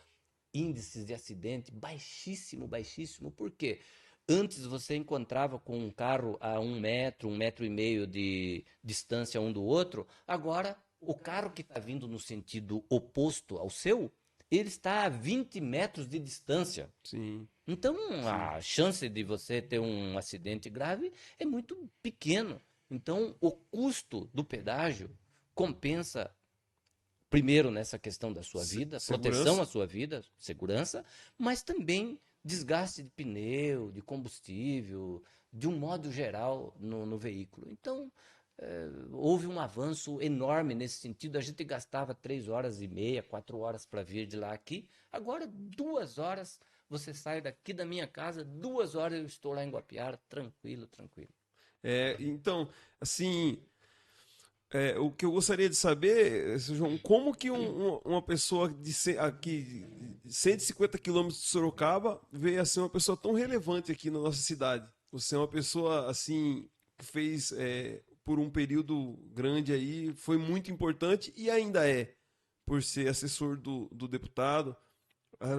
índices de acidente baixíssimo, baixíssimo. Por quê? Antes você encontrava com um carro a 1 metro, 1,5 metros de distância um do outro. Agora, o carro que está vindo no sentido oposto ao seu, ele está a 20 metros de distância. Sim, Então, sim. a chance de você ter um acidente grave é muito pequeno. Então, o custo do pedágio compensa, primeiro, nessa questão da sua vida, proteção Segurança. à sua vida, segurança, mas também desgaste de pneu, de combustível, de um modo geral no veículo. Então, houve um avanço enorme nesse sentido. A gente gastava 3 horas e meia, 4 horas para vir de lá aqui. Agora, 2 horas, você sai daqui da minha casa, 2 horas eu estou lá em Guapiara, tranquilo, tranquilo. Então, assim, o que eu gostaria de saber, Seu João, como que uma pessoa aqui, de 150 quilômetros de Sorocaba veio a ser uma pessoa tão relevante aqui na nossa cidade? Você é uma pessoa, assim, que fez por um período grande aí, foi muito importante e ainda é, por ser assessor do deputado.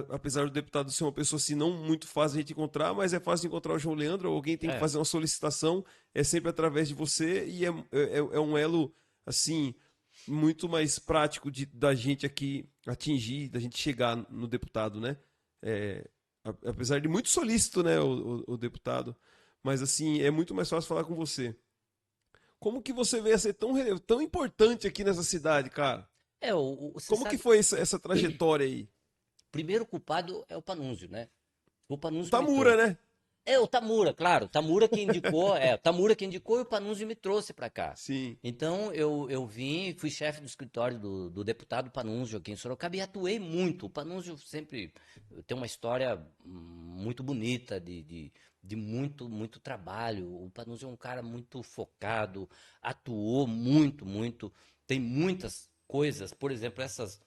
Apesar do deputado ser uma pessoa assim, não muito fácil a gente encontrar, mas é fácil encontrar o João Leandro. Alguém tem que É, fazer uma solicitação, é sempre através de você e é um elo assim muito mais prático da gente aqui atingir, da gente chegar no deputado, né? É, apesar de muito solícito, né, o deputado, mas assim é muito mais fácil falar com você. Como que você veio a ser tão importante aqui nessa cidade, cara? você Como que sabe, foi essa trajetória aí? primeiro culpado é o Panunzio, né? O O Panunzio me Tamura, trouxe. né? O Tamura, claro, o Tamura que indicou e o Panunzio me trouxe para cá. Sim. Então eu vim, fui chefe do escritório do deputado Panunzio aqui em Sorocaba e atuei muito. O Panunzio sempre tem uma história muito bonita de muito, muito trabalho. O Panunzio é um cara muito focado, atuou muito, muito. Tem muitas coisas, por exemplo, essas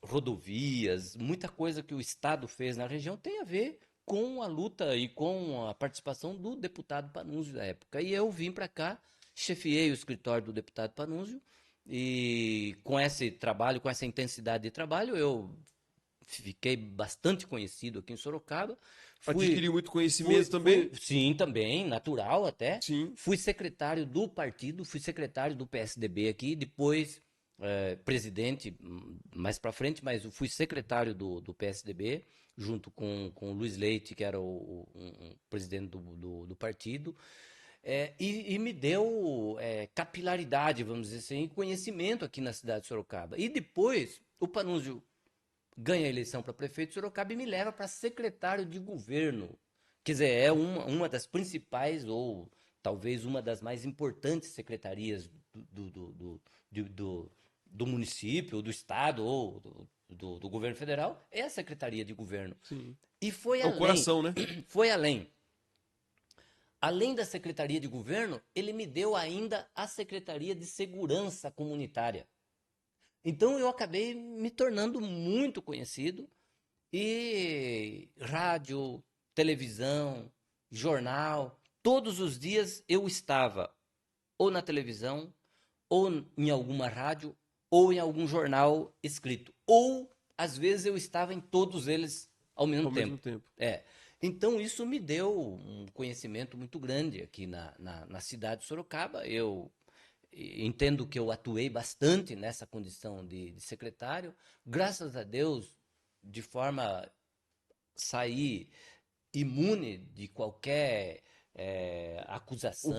rodovias, muita coisa que o Estado fez na região tem a ver com a luta e com a participação do deputado Panunzio da época. E eu vim para cá, chefiei o escritório do deputado Panunzio, e com esse trabalho, com essa intensidade de trabalho, eu fiquei bastante conhecido aqui em Sorocaba. Fui, Adquiriu muito conhecimento também? sim, também, natural até. Sim. Fui secretário do partido, fui secretário do PSDB aqui, depois presidente mais para frente, mas eu fui secretário do PSDB, junto com o Luiz Leite, que era um presidente do partido. E me deu capilaridade, vamos dizer assim, e conhecimento aqui na cidade de Sorocaba. E depois, o Panunzio ganha a eleição para prefeito de Sorocaba e me leva para secretário de governo. Quer dizer, é uma das principais, ou talvez uma das mais importantes secretarias do município, do estado, ou do governo federal, é a Secretaria de Governo. Sim. E foi É o além, coração, né? foi além. Além da Secretaria de Governo, ele me deu ainda a Secretaria de Segurança Comunitária. Então eu acabei me tornando muito conhecido e rádio, televisão, jornal, todos os dias eu estava ou na televisão, ou em alguma rádio, ou em algum jornal escrito. Ou às vezes eu estava em todos eles ao mesmo Ao mesmo tempo. tempo. Então isso me deu um conhecimento muito grande aqui na cidade de Sorocaba. Eu entendo que eu atuei bastante nessa condição de secretário. Graças a Deus, de forma sair imune de qualquer O que é acusação.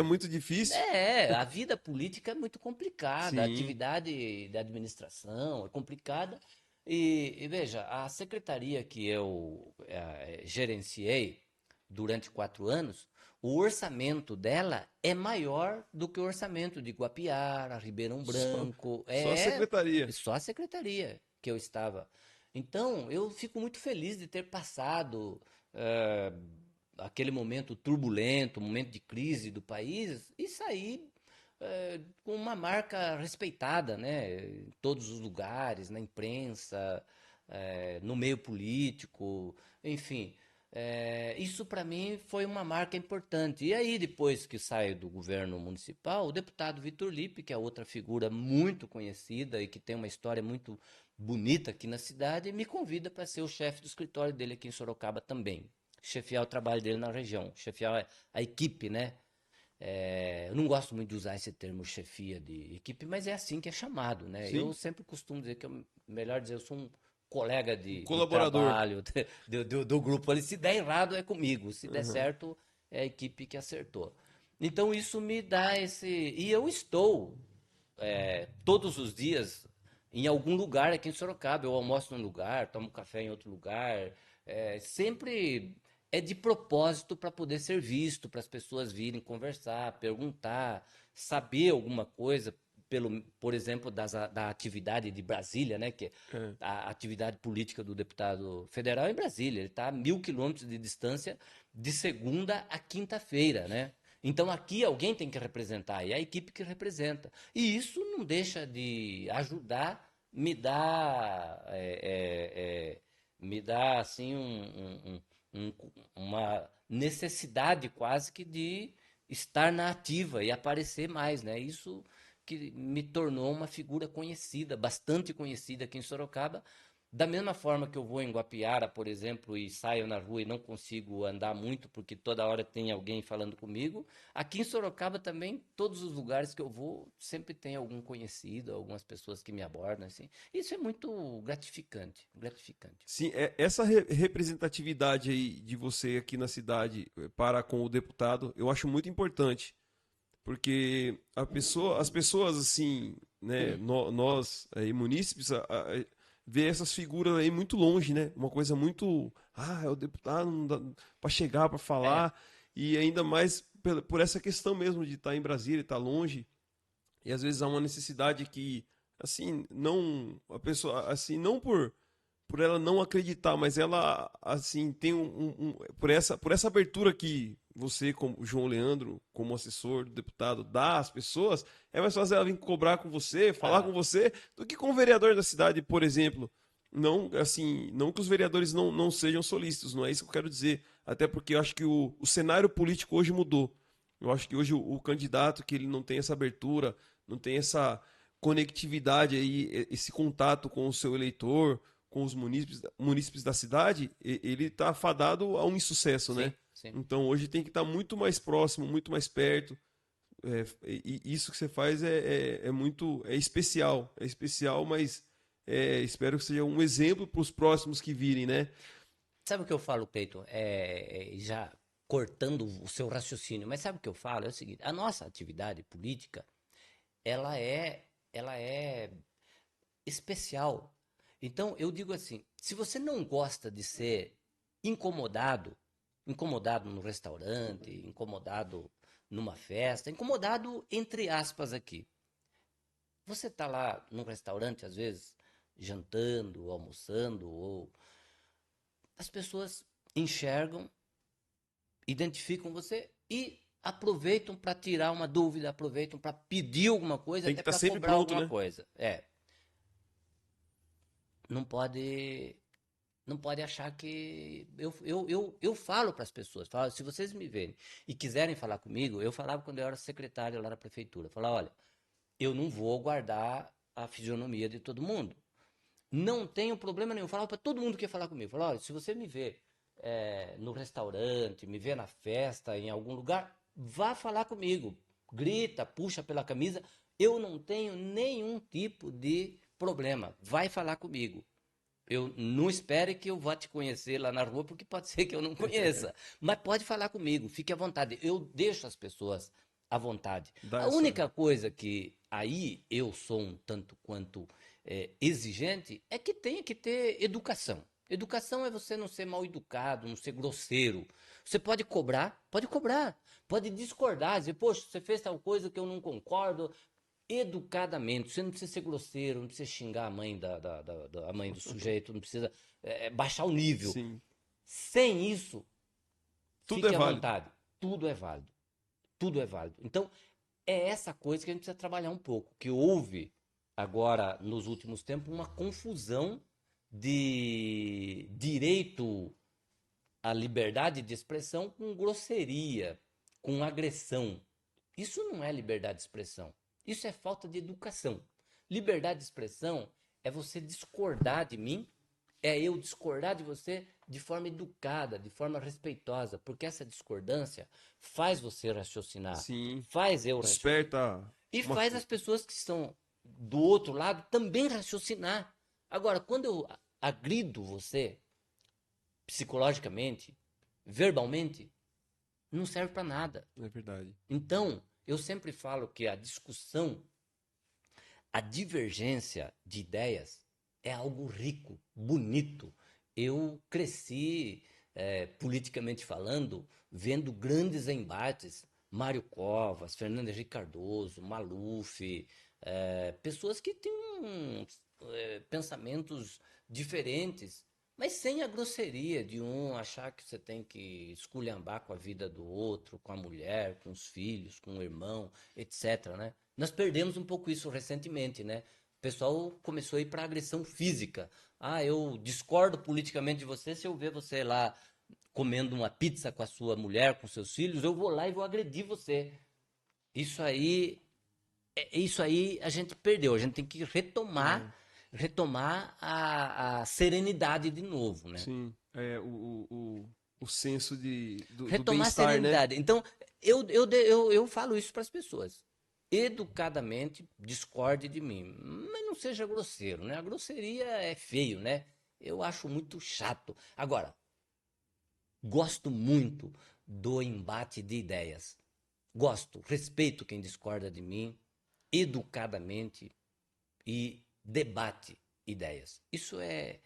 muito difícil. A vida política é muito complicada, a Sim. atividade da administração é complicada. E veja, a secretaria que eu gerenciei durante 4 anos, o orçamento dela é maior do que o orçamento de Guapiara, Ribeirão Branco. Só a secretaria. Só a secretaria que eu estava. Então, eu fico muito feliz de ter passado eh, aquele momento turbulento, momento de crise do país e sair com uma marca respeitada, né? Em todos os lugares, na imprensa, no meio político, enfim. Isso para mim foi uma marca importante. E aí, depois que saio do governo municipal, o deputado Vitor Lippe, que é outra figura muito conhecida e que tem uma história muito bonita aqui na cidade, me convida para ser o chefe do escritório dele aqui em Sorocaba também. Chefiar o trabalho dele na região, chefiar a equipe, né? Eu não gosto muito de usar esse termo chefia de equipe, mas é assim que é chamado, né? Eu Sim, sempre costumo dizer que melhor dizer, eu sou um colega um de colaborador. trabalho do grupo ali. Se der errado, é comigo. Se der Aham. certo, é a equipe que acertou. Então isso me dá esse. E eu estou todos os dias em algum lugar aqui em Sorocaba. Eu almoço num lugar, tomo café em outro lugar. Sempre é de propósito para poder ser visto, para as pessoas virem conversar, perguntar, saber alguma coisa, por exemplo, da atividade de Brasília, né, que é É. a atividade política do deputado federal em Brasília. Ele está a 1.000 quilômetros de distância de segunda a quinta-feira, né? Então aqui alguém tem que representar, e é a equipe que representa. E isso não deixa de ajudar, me dá assim um- uma necessidade quase que de estar na ativa e aparecer mais, né? Isso que me tornou uma figura conhecida, bastante conhecida aqui em Sorocaba. Da mesma forma que eu vou em Guapiara, por exemplo, e saio na rua e não consigo andar muito porque toda hora tem alguém falando comigo, aqui em Sorocaba também, todos os lugares que eu vou, sempre tem algum conhecido, algumas pessoas que me abordam, assim. Isso é muito gratificante, gratificante. Sim, essa representatividade aí de você aqui na cidade para com o deputado, eu acho muito importante, porque as pessoas assim, né, nós aí munícipes, vê essas figuras aí muito longe, né? Uma coisa muito, é o deputado, não dá para chegar, para É, falar, e ainda mais por essa questão mesmo de estar em Brasília, estar longe. E às vezes há uma necessidade que, assim, não, a pessoa, assim, não por ela não acreditar, mas ela, assim, tem por essa abertura que você, como João Leandro, como assessor do deputado, dá às pessoas, é mais fácil ela vir cobrar com você, falar com ah, você, do que com o vereador da cidade, por exemplo. Não, assim, não que os vereadores não sejam solícitos, não é isso que eu quero dizer. Até porque eu acho que o cenário político hoje mudou. Eu acho que hoje o candidato que ele não tem essa abertura, não tem essa conectividade aí, esse contato com o seu eleitor, com os munícipes da cidade, ele está fadado a um insucesso, sim, né? sim. Então hoje tem que estar muito mais próximo, muito mais perto. E isso que você faz é especial, mas espero que seja um exemplo para os próximos que virem, né? Sabe o que eu falo, Cleiton? Já cortando o seu raciocínio, mas sabe o que eu falo? É o seguinte, a nossa atividade política, ela é especial. Então, eu digo assim, se você não gosta de ser incomodado, incomodado no restaurante, incomodado numa festa, incomodado entre aspas aqui. Você está lá num restaurante, às vezes, jantando, almoçando, ou as pessoas enxergam, identificam você e aproveitam para tirar uma dúvida, aproveitam para pedir alguma coisa, Tem que até estar para sempre cobrar pronto, alguma né? coisa. Não pode não pode achar que eu falo para as pessoas, falo, se vocês me verem e quiserem falar comigo, eu falava quando eu era secretário lá na prefeitura, falava, olha, eu não vou guardar a fisionomia de todo mundo. Não tenho problema nenhum. Eu falava para todo mundo que ia falar comigo. Eu falava, olha, se você me vê no restaurante, me vê na festa, em algum lugar, vá falar comigo. Grita, puxa pela camisa. Eu não tenho nenhum tipo de problema. Vai falar comigo. Eu não espere que eu vá te conhecer lá na rua, porque pode ser que eu não conheça. Mas pode falar comigo, fique à vontade. Eu deixo as pessoas à vontade. Dá A essa. única coisa que aí eu sou um tanto quanto exigente é que tenha que ter educação. Educação é você não ser mal educado, não ser grosseiro. Você pode cobrar, Pode discordar, dizer, poxa, você fez tal coisa que eu não concordo. Educadamente, você não precisa ser grosseiro, não precisa xingar a mãe a mãe do sujeito, não precisa baixar o nível. Sim. Sem isso, Tudo é fique à válido. vontade. Tudo é válido. Tudo é válido. Então, é essa coisa que a gente precisa trabalhar um pouco, que houve agora, nos últimos tempos, uma confusão de direito à liberdade de expressão com grosseria, com agressão. Isso não é liberdade de expressão. Isso é falta de educação. Liberdade de expressão é você discordar de mim, é eu discordar de você de forma educada, de forma respeitosa, porque essa discordância faz você raciocinar, Sim. faz eu raciocinar Desperta e uma... faz as pessoas que estão do outro lado também raciocinar. Agora, quando eu agrido você psicologicamente, verbalmente, não serve para nada. É verdade. Então, eu sempre falo que a discussão, a divergência de ideias é algo rico, bonito. Eu cresci, politicamente falando, vendo grandes embates. Mário Covas, Fernando Henrique Cardoso, Maluf, pessoas que têm pensamentos diferentes, mas sem a grosseria de um achar que você tem que esculhambar com a vida do outro, com a mulher, com os filhos, com o irmão, etc, né? Nós perdemos um pouco isso recentemente, né? O pessoal começou a ir para agressão física. Ah, eu discordo politicamente de você, se eu ver você lá comendo uma pizza com a sua mulher, com seus filhos, eu vou lá e vou agredir você. Isso aí, isso aí a gente perdeu. A gente tem que É. retomar a serenidade de novo, né? Sim. O senso do Retomar a bem-estar, né? serenidade. Então, eu falo isso para as pessoas. Educadamente, discorde de mim. Mas não seja grosseiro, né? A grosseria é feio, né? Eu acho muito chato. Agora, gosto muito do embate de ideias. Gosto, respeito quem discorda de mim, educadamente, e debate ideias. Isso é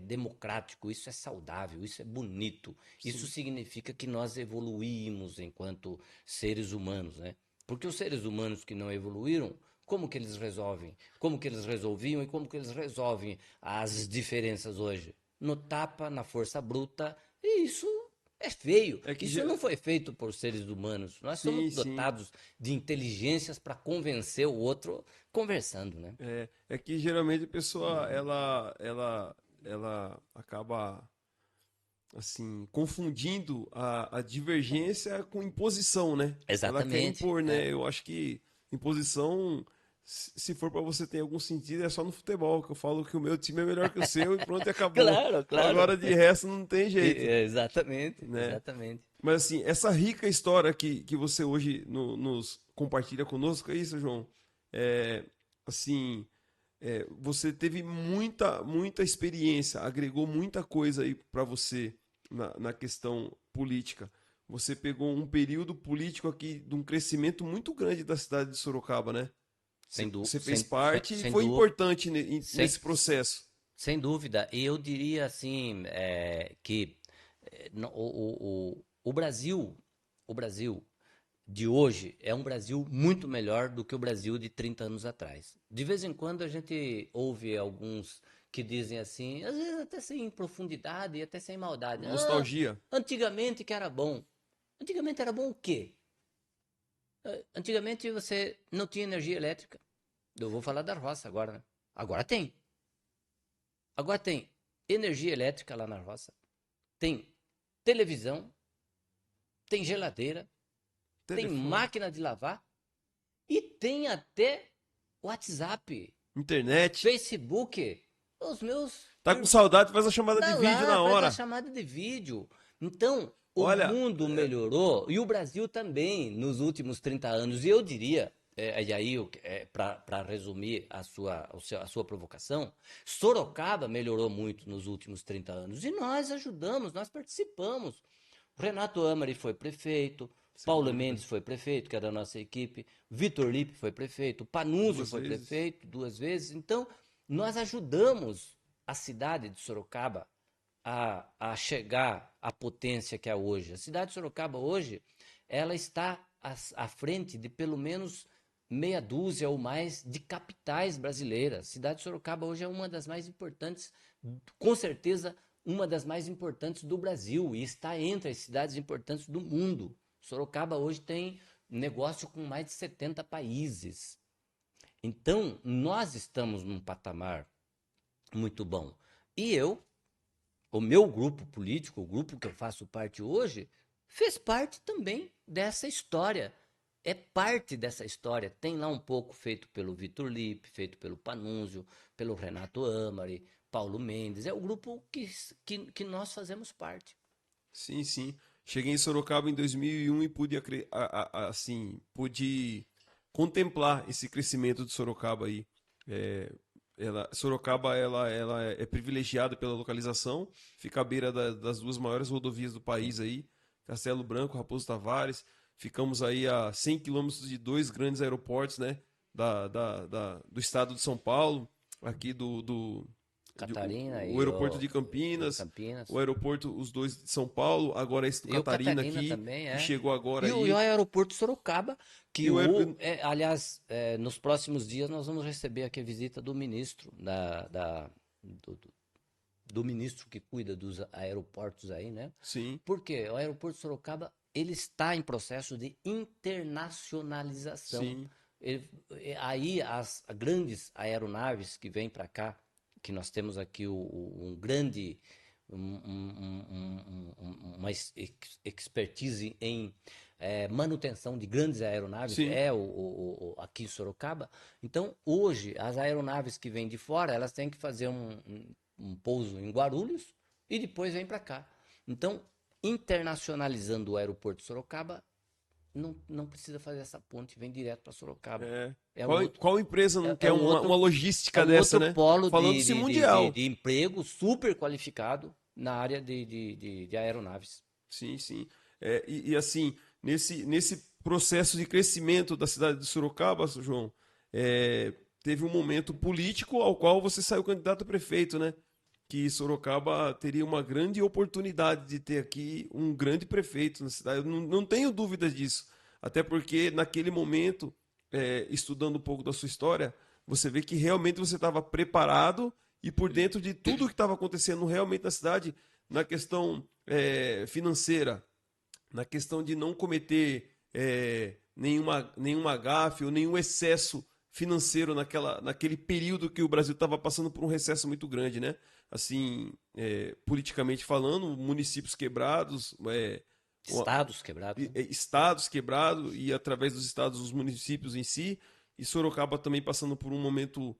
democrático, isso é saudável, isso é bonito. Isso Sim. significa que nós evoluímos enquanto seres humanos, né? Porque os seres humanos que não evoluíram, como que eles resolvem? Como que eles resolviam e como que eles resolvem as diferenças hoje? No tapa, na força bruta, e isso é feio. É que Isso não foi feito por seres humanos. Nós somos sim, sim. dotados de inteligências para convencer o outro conversando, né? É que geralmente a pessoa ela acaba assim confundindo a divergência com imposição, né? Ela quer Exatamente. impor, né? Eu acho que imposição, se for para você ter algum sentido, é só no futebol, que eu falo que o meu time é melhor que o seu e pronto, e acabou. Claro, claro. Agora de resto não tem jeito, Exatamente, né? exatamente. Mas assim, essa rica história que você hoje nos compartilha conosco, é isso, João? É, assim, você teve muita experiência, agregou muita coisa aí para você na questão política. Você pegou um período político aqui de um crescimento muito grande da cidade de Sorocaba, né? Sem, du Você fez sem, parte e sem, foi du importante sem, nesse processo. sem dúvida. E eu diria assim, que o Brasil de hoje é um Brasil muito melhor do que o Brasil de 30 anos atrás. De vez em quando a gente ouve alguns que dizem assim, às vezes até sem profundidade e até sem maldade. Ah, Nostalgia. antigamente que era bom. Antigamente era bom o quê? Antigamente você não tinha energia elétrica. Eu vou falar da roça agora, né? Agora tem. Agora tem energia elétrica lá na roça. Tem televisão, tem geladeira, tem Telefone. máquina de lavar e tem até WhatsApp, Internet. Facebook. Os meus Tá com saudade, faz a chamada de dá vídeo lá, na faz a hora. chamada de vídeo. Então, o Olha, mundo melhorou e o Brasil também nos últimos 30 anos. E eu diria, e aí, para resumir a sua provocação, Sorocaba melhorou muito nos últimos 30 anos. E nós ajudamos, nós participamos. Renato Amari foi prefeito, sem Paulo dúvida. Mendes foi prefeito, que é da nossa equipe, Vitor Lipe foi prefeito, Panunzio Duas foi vezes. prefeito 2 vezes. Então, nós ajudamos a cidade de Sorocaba a chegar à potência que é hoje. A cidade de Sorocaba hoje ela está à frente de pelo menos meia dúzia ou mais de capitais brasileiras. A cidade de Sorocaba hoje é uma das mais importantes, com certeza uma das mais importantes do Brasil, e está entre as cidades importantes do mundo. Sorocaba hoje tem negócio com mais de 70 países. Então, nós estamos num patamar muito bom. E o meu grupo político, o grupo que eu faço parte hoje, fez parte também dessa história. É parte dessa história. Tem lá um pouco feito pelo Vitor Lippe, feito pelo Panunzio, pelo Renato Amari, Paulo Mendes. É o grupo que nós fazemos parte. Sim, sim. Cheguei em Sorocaba em 2001 e pude, assim, pude contemplar esse crescimento de Sorocaba aí. É, Sorocaba ela é privilegiada pela localização, fica à beira das duas maiores rodovias do Sim. país aí, Castelo Branco, Raposo Tavares. Ficamos aí a 100 quilômetros de dois grandes aeroportos, né, do estado de São Paulo, aqui Catarina o e aeroporto de o Campinas, o Campinas. aeroporto, os dois de São Paulo, agora esse do E o Catarina Catarina aqui, também, que é. chegou agora E o aí. aeroporto de Sorocaba, E aliás, nos próximos dias nós vamos receber aqui a visita do ministro, do, do ministro que cuida dos aeroportos aí, né? sim, Por quê? O aeroporto de Sorocaba, ele está em processo de internacionalização. sim, Aí as grandes aeronaves que vêm para cá, que nós temos aqui um grande, uma expertise em manutenção de grandes aeronaves, sim, aqui em Sorocaba. Então, hoje, as aeronaves que vêm de fora, elas têm que fazer um pouso em Guarulhos e depois vêm para cá. Então, internacionalizando o aeroporto de Sorocaba, não precisa fazer essa ponte, vem direto para Sorocaba. é. É um outro, Qual empresa não quer uma é logística um dessa, outro né? polo Falando-se mundial. de emprego super qualificado na área de aeronaves. Sim, sim. Assim, nesse processo de crescimento da cidade de Sorocaba, João, teve um momento político ao qual você saiu candidato a prefeito, né? Que Sorocaba teria uma grande oportunidade de ter aqui um grande prefeito na cidade. Eu não tenho dúvidas disso. Até porque naquele momento, estudando um pouco da sua história, você vê que realmente você estava preparado e por dentro de tudo que estava acontecendo realmente na cidade, na questão financeira, na questão de não cometer nenhuma gafe ou nenhum excesso financeiro naquele período que o Brasil estava passando por um recesso muito grande, né? Assim, politicamente falando, municípios quebrados, Estados quebrados, né? estados quebrados e através dos estados os municípios em si, e Sorocaba também passando por um momento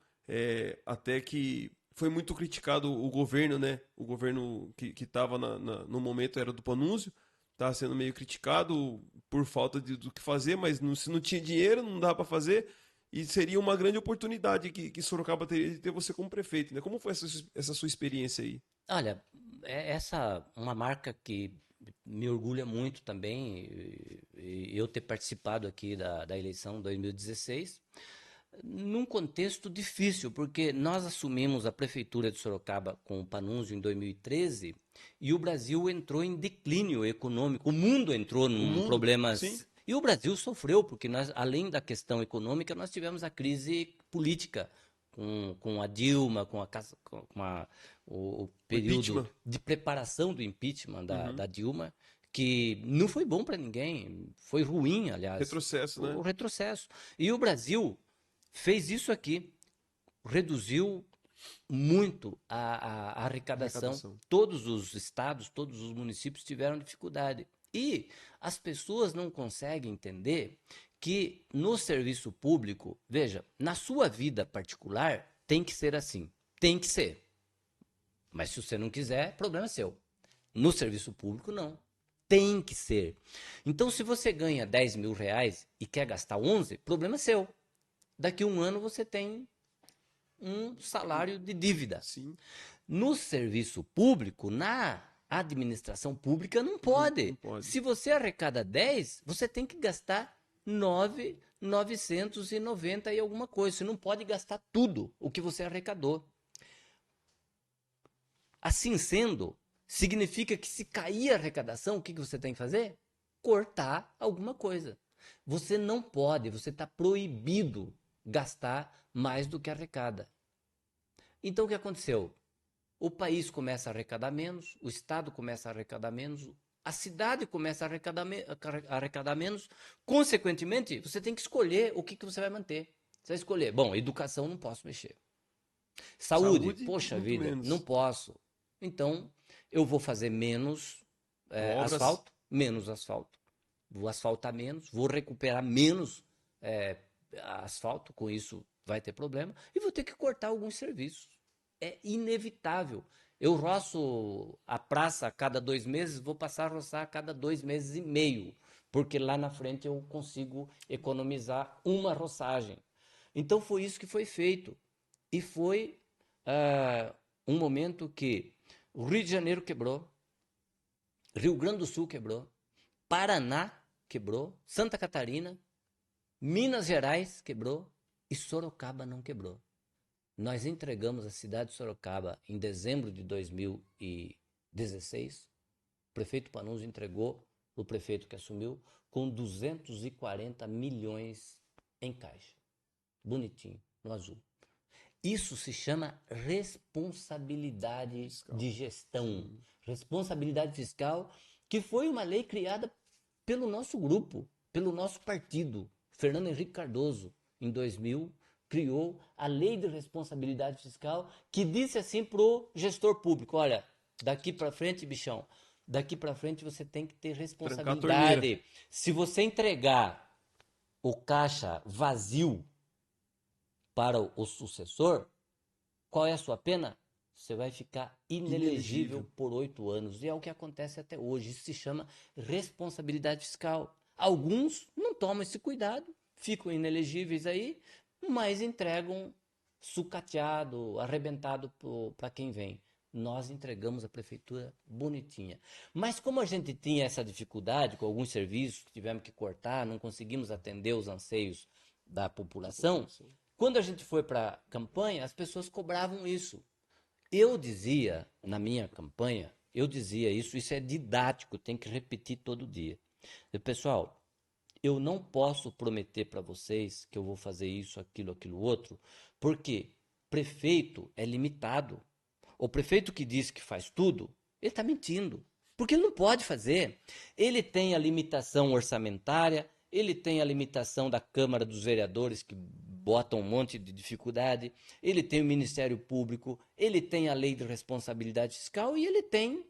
até que foi muito criticado o governo, né? O governo que estava no momento era do Panunzio, estava sendo meio criticado por falta do que fazer, mas se não tinha dinheiro, não dava para fazer, e seria uma grande oportunidade que Sorocaba teria de ter você como prefeito, né? Como foi essa sua experiência aí? Olha, essa uma marca que me orgulha muito também, e eu ter participado aqui da eleição 2016, num contexto difícil, porque nós assumimos a prefeitura de Sorocaba com o Panunzio em 2013 e o Brasil entrou em declínio econômico, o mundo entrou O num mundo, sim, problemas. E o Brasil sofreu, porque nós, além da questão econômica, nós tivemos a crise política com a Dilma, o o período impeachment. de preparação do impeachment Uhum. da Dilma, que não foi bom para ninguém, foi ruim, aliás, Retrocesso, o né? retrocesso. E o Brasil fez isso aqui, reduziu muito a arrecadação. Arrecadação. Todos os estados, todos os municípios tiveram dificuldade. E as pessoas não conseguem entender que no serviço público, veja, na sua vida particular tem que ser assim, tem que ser. Mas se você não quiser, problema é seu. No serviço público, não. Tem que ser. Então, se você ganha 10 mil reais e quer gastar 11, problema é seu. Daqui a um ano você tem um salário de dívida. Sim. No serviço público, na administração pública, não Não, pode. não pode. Se você arrecada 10, você tem que gastar 9.990 e alguma coisa. Você não pode gastar tudo o que você arrecadou. Assim sendo, significa que se cair a arrecadação, o que você tem que fazer? cortar alguma coisa. Você não pode, você está proibido gastar mais do que arrecada. Então o que aconteceu? O país começa a arrecadar menos, o Estado começa a arrecadar menos, a cidade começa a arrecadar menos. Consequentemente, você tem que escolher o que você vai manter. Você vai escolher, bom, educação não posso mexer. Saúde, Saúde, poxa muito vida, não menos. posso. Então, eu vou fazer menos Obras, menos asfalto. Vou asfaltar menos, vou recuperar menos é, asfalto, com isso vai ter problema, e vou ter que cortar alguns serviços. É inevitável. Eu roço a praça a cada 2 meses, vou passar a roçar a cada 2 meses e meio, porque lá na frente eu consigo economizar uma roçagem. Então foi isso que foi feito. E foi um momento que o Rio de Janeiro quebrou, Rio Grande do Sul quebrou, Paraná quebrou, Santa Catarina, Minas Gerais quebrou e Sorocaba não quebrou. Nós entregamos a cidade de Sorocaba em dezembro de 2016. O prefeito Panunzio entregou, o prefeito que assumiu, com 240 milhões em caixa. Bonitinho, no azul. Isso se chama responsabilidade fiscal. de gestão. Responsabilidade fiscal, que foi uma lei criada pelo nosso grupo, pelo nosso partido. Fernando Henrique Cardoso, em 2000, criou a Lei de Responsabilidade Fiscal, que disse assim pro gestor público: olha, daqui para frente, bichão, daqui para frente você tem que ter Trancar a torneira. responsabilidade. Se você entregar o caixa vazio para o sucessor, qual é a sua pena? Você vai ficar inelegível por 8 anos. E é o que acontece até hoje. Isso se chama responsabilidade fiscal. Alguns não tomam esse cuidado, ficam inelegíveis aí, mas entregam sucateado, arrebentado para quem vem. Nós entregamos a prefeitura bonitinha. Mas como a gente tinha essa dificuldade com alguns serviços que tivemos que cortar, não conseguimos atender os anseios da população, quando a gente foi para a campanha, as pessoas cobravam isso. Eu dizia, na minha campanha, eu dizia isso é didático, tem que repetir todo dia. Pessoal, eu não posso prometer para vocês que eu vou fazer isso, aquilo outro, porque prefeito é limitado. O prefeito que diz que faz tudo, ele está mentindo, porque ele não pode fazer. Ele tem a limitação orçamentária, ele tem a limitação da Câmara dos Vereadores, que botam um monte de dificuldade, ele tem o Ministério Público, ele tem a Lei de Responsabilidade Fiscal e ele tem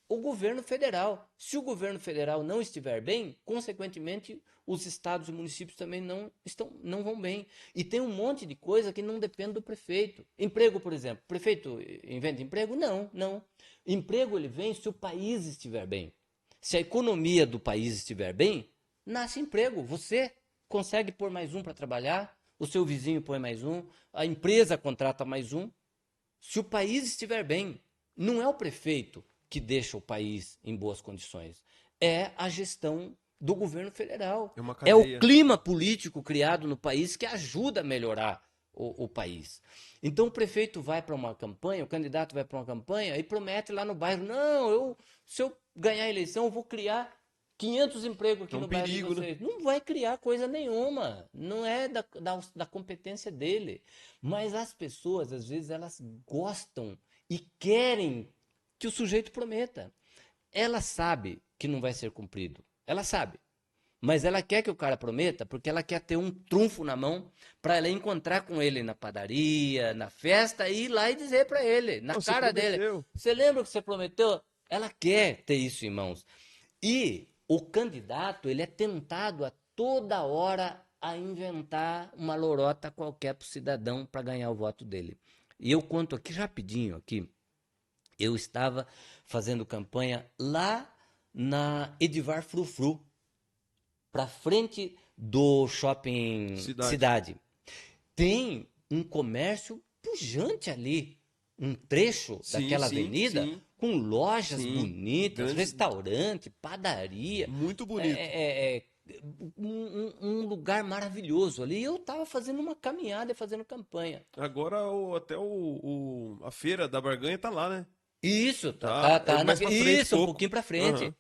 o governo federal. Se o governo federal não estiver bem, consequentemente, os estados e municípios também não vão bem. E tem um monte de coisa que não depende do prefeito. Emprego, por exemplo. O prefeito inventa emprego? Não. Emprego ele vem se o país estiver bem. Se a economia do país estiver bem, nasce emprego. Você consegue pôr mais um para trabalhar, o seu vizinho põe mais um, a empresa contrata mais um. Se o país estiver bem, não é o prefeito que deixa o país em boas condições. É a gestão do governo federal. É uma É o cadeia. clima político criado no país que ajuda a melhorar o país. Então o prefeito vai para uma campanha, o candidato vai para uma campanha e promete lá no bairro: não, se eu ganhar a eleição, eu vou criar 500 empregos aqui no bairro de vocês. Né? Não vai criar coisa nenhuma. Não é da competência dele. Mas as pessoas, às vezes, elas gostam e querem que o sujeito prometa. Ela sabe que não vai ser cumprido. Ela sabe. Mas ela quer que o cara prometa porque ela quer ter um trunfo na mão para ela encontrar com ele na padaria, na festa, e ir lá e dizer para ele, na cara dele: você lembra que você prometeu? Ela quer ter isso em mãos. E o candidato, ele é tentado a toda hora a inventar uma lorota qualquer para o cidadão para ganhar o voto dele. E eu conto aqui rapidinho, aqui. Eu estava fazendo campanha lá na Edivar Frufru, para frente do shopping Cidade. Tem um comércio pujante ali, um trecho daquela avenida, com lojas bonitas, restaurante, padaria. Muito bonito. Um lugar maravilhoso ali. Eu estava fazendo uma caminhada e fazendo campanha. Agora até a feira da barganha tá lá, né? Isso, Tá? É mais pra frente isso, um pouco. pouquinho para frente. Aham.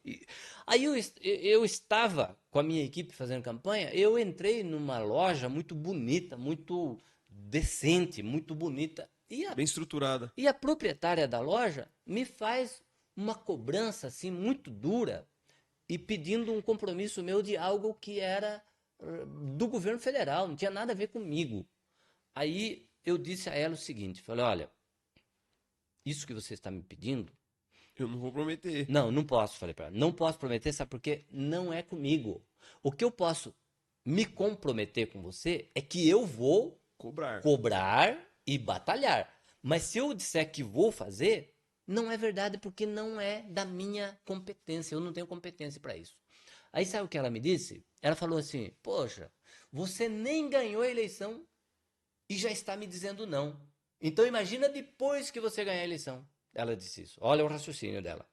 Aí eu estava com a minha equipe fazendo campanha, eu entrei numa loja muito bonita, muito decente, muito bonita. Bem estruturada. E a proprietária da loja me faz uma cobrança assim muito dura e pedindo um compromisso meu de algo que era do governo federal, não tinha nada a ver comigo. Aí eu disse a ela o seguinte, falei, olha, isso que você está me pedindo, Eu não vou prometer. não posso, falei para ela, não posso prometer, sabe por quê? Não é comigo. O que eu posso me comprometer com você é que eu vou Cobrar. cobrar e batalhar. Mas se eu disser que vou fazer, não é verdade porque não é da minha competência. Eu não tenho competência para isso. Aí sabe o que ela me disse? Ela falou assim: poxa, você nem ganhou a eleição e já está me dizendo não. Então imagina depois que você ganhar a eleição. Ela disse isso. Olha o raciocínio dela.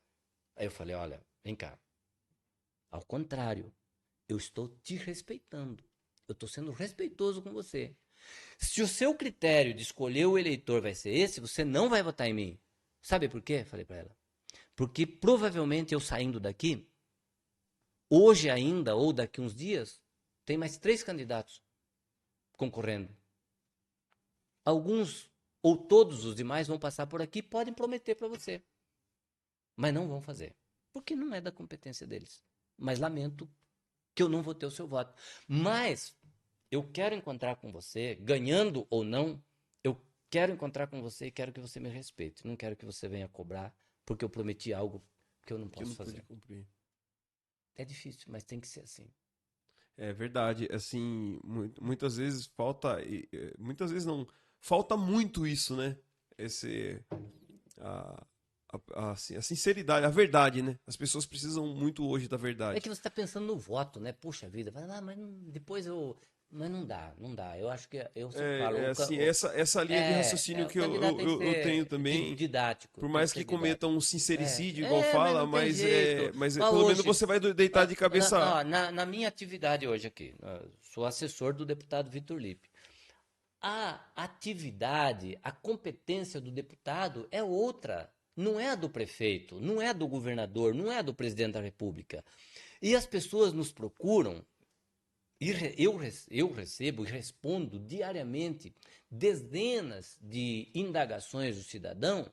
Aí eu falei: olha, vem cá. Ao contrário, eu estou te respeitando. Eu estou sendo respeitoso com você. Se o seu critério de escolher o eleitor vai ser esse, você não vai votar em mim. Sabe por quê? Falei para ela. Porque provavelmente eu saindo daqui, hoje ainda, ou daqui uns dias, tem mais 3 candidatos concorrendo. Alguns ou todos os demais vão passar por aqui e podem prometer para você. Mas não vão fazer. Porque não é da competência deles. Mas lamento que eu não vou ter o seu voto. Mas eu quero encontrar com você, ganhando ou não, eu quero encontrar com você e quero que você me respeite. Não quero que você venha cobrar porque eu prometi algo que eu não Que eu posso não pude fazer. cumprir. É difícil, mas tem que ser assim. É verdade, assim, muitas vezes falta, muitas vezes não, falta muito isso, né? Esse, a, assim, a sinceridade, a verdade, né? As pessoas precisam muito hoje da É que verdade. você está pensando no voto, né? Puxa vida, mas depois eu. Mas não dá, não dá. Eu acho que eu sempre falo, Assim, essa linha de raciocínio o que candidato tem que eu tenho ser também, didático, por tem que mais ser que didático. cometam um sincericídio, igual Mas fala, não tem jeito. mas Ó, pelo menos hoje, você vai deitar de cabeça. na minha atividade hoje aqui, sou assessor do deputado Vitor Lipe. A atividade, a competência do deputado é outra. Não é a do prefeito, não é a do governador, não é a do presidente da República. E as pessoas nos procuram, e eu recebo e respondo diariamente dezenas de indagações do cidadão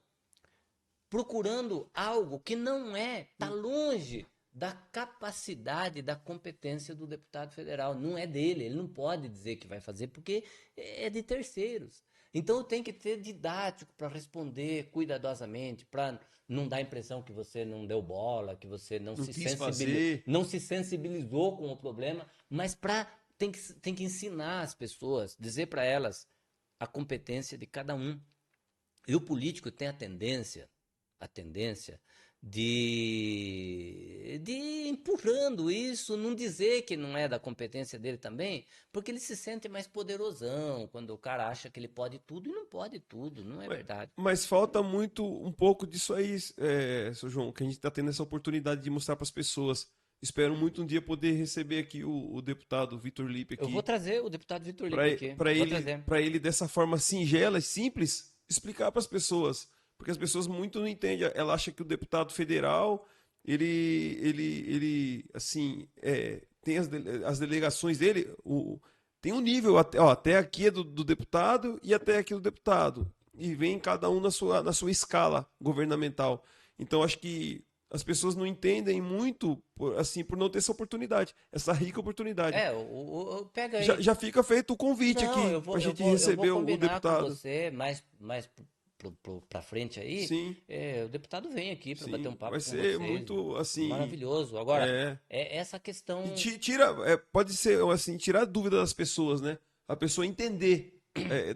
procurando algo que não é, está longe da capacidade, da competência do deputado federal. Não é dele, ele não pode dizer que vai fazer porque é de terceiros. Então tem que ter didático para responder cuidadosamente, para não dar a impressão que você não deu bola, que você Não quis fazer. não se sensibilizou com o problema, mas tem que ensinar as pessoas, dizer para elas a competência de cada um. E o político tem a tendência de empurrando isso, não dizer que não é da competência dele também, porque ele se sente mais poderosão quando o cara acha que ele pode tudo e não pode tudo, não é verdade. Mas falta muito, um pouco disso aí, seu João, que a gente está tendo essa oportunidade de mostrar para as pessoas. Espero muito um dia poder receber aqui o deputado Vitor Lipe Eu vou aqui, trazer o deputado Vitor Lipe aqui, vou trazer. para ele dessa forma singela e simples explicar para as pessoas, porque as pessoas muito não entendem. Ela acha que o deputado federal assim tem as delegações dele, tem um nível até, ó, até aqui é do deputado e até aqui do deputado e vem cada um na sua escala governamental. Então acho que as pessoas não entendem muito, assim, por não ter essa oportunidade, essa rica oportunidade. Pega Já, aí. já fica feito o convite Não, aqui para a gente eu vou receber o combinar com deputado. você mais pra frente aí. Sim, O deputado vem aqui para bater um sim, vai papo com ser vocês. muito assim. Maravilhoso. Agora, É, essa e questão. tira, pode ser assim, tirar a dúvida das pessoas, né? A pessoa entender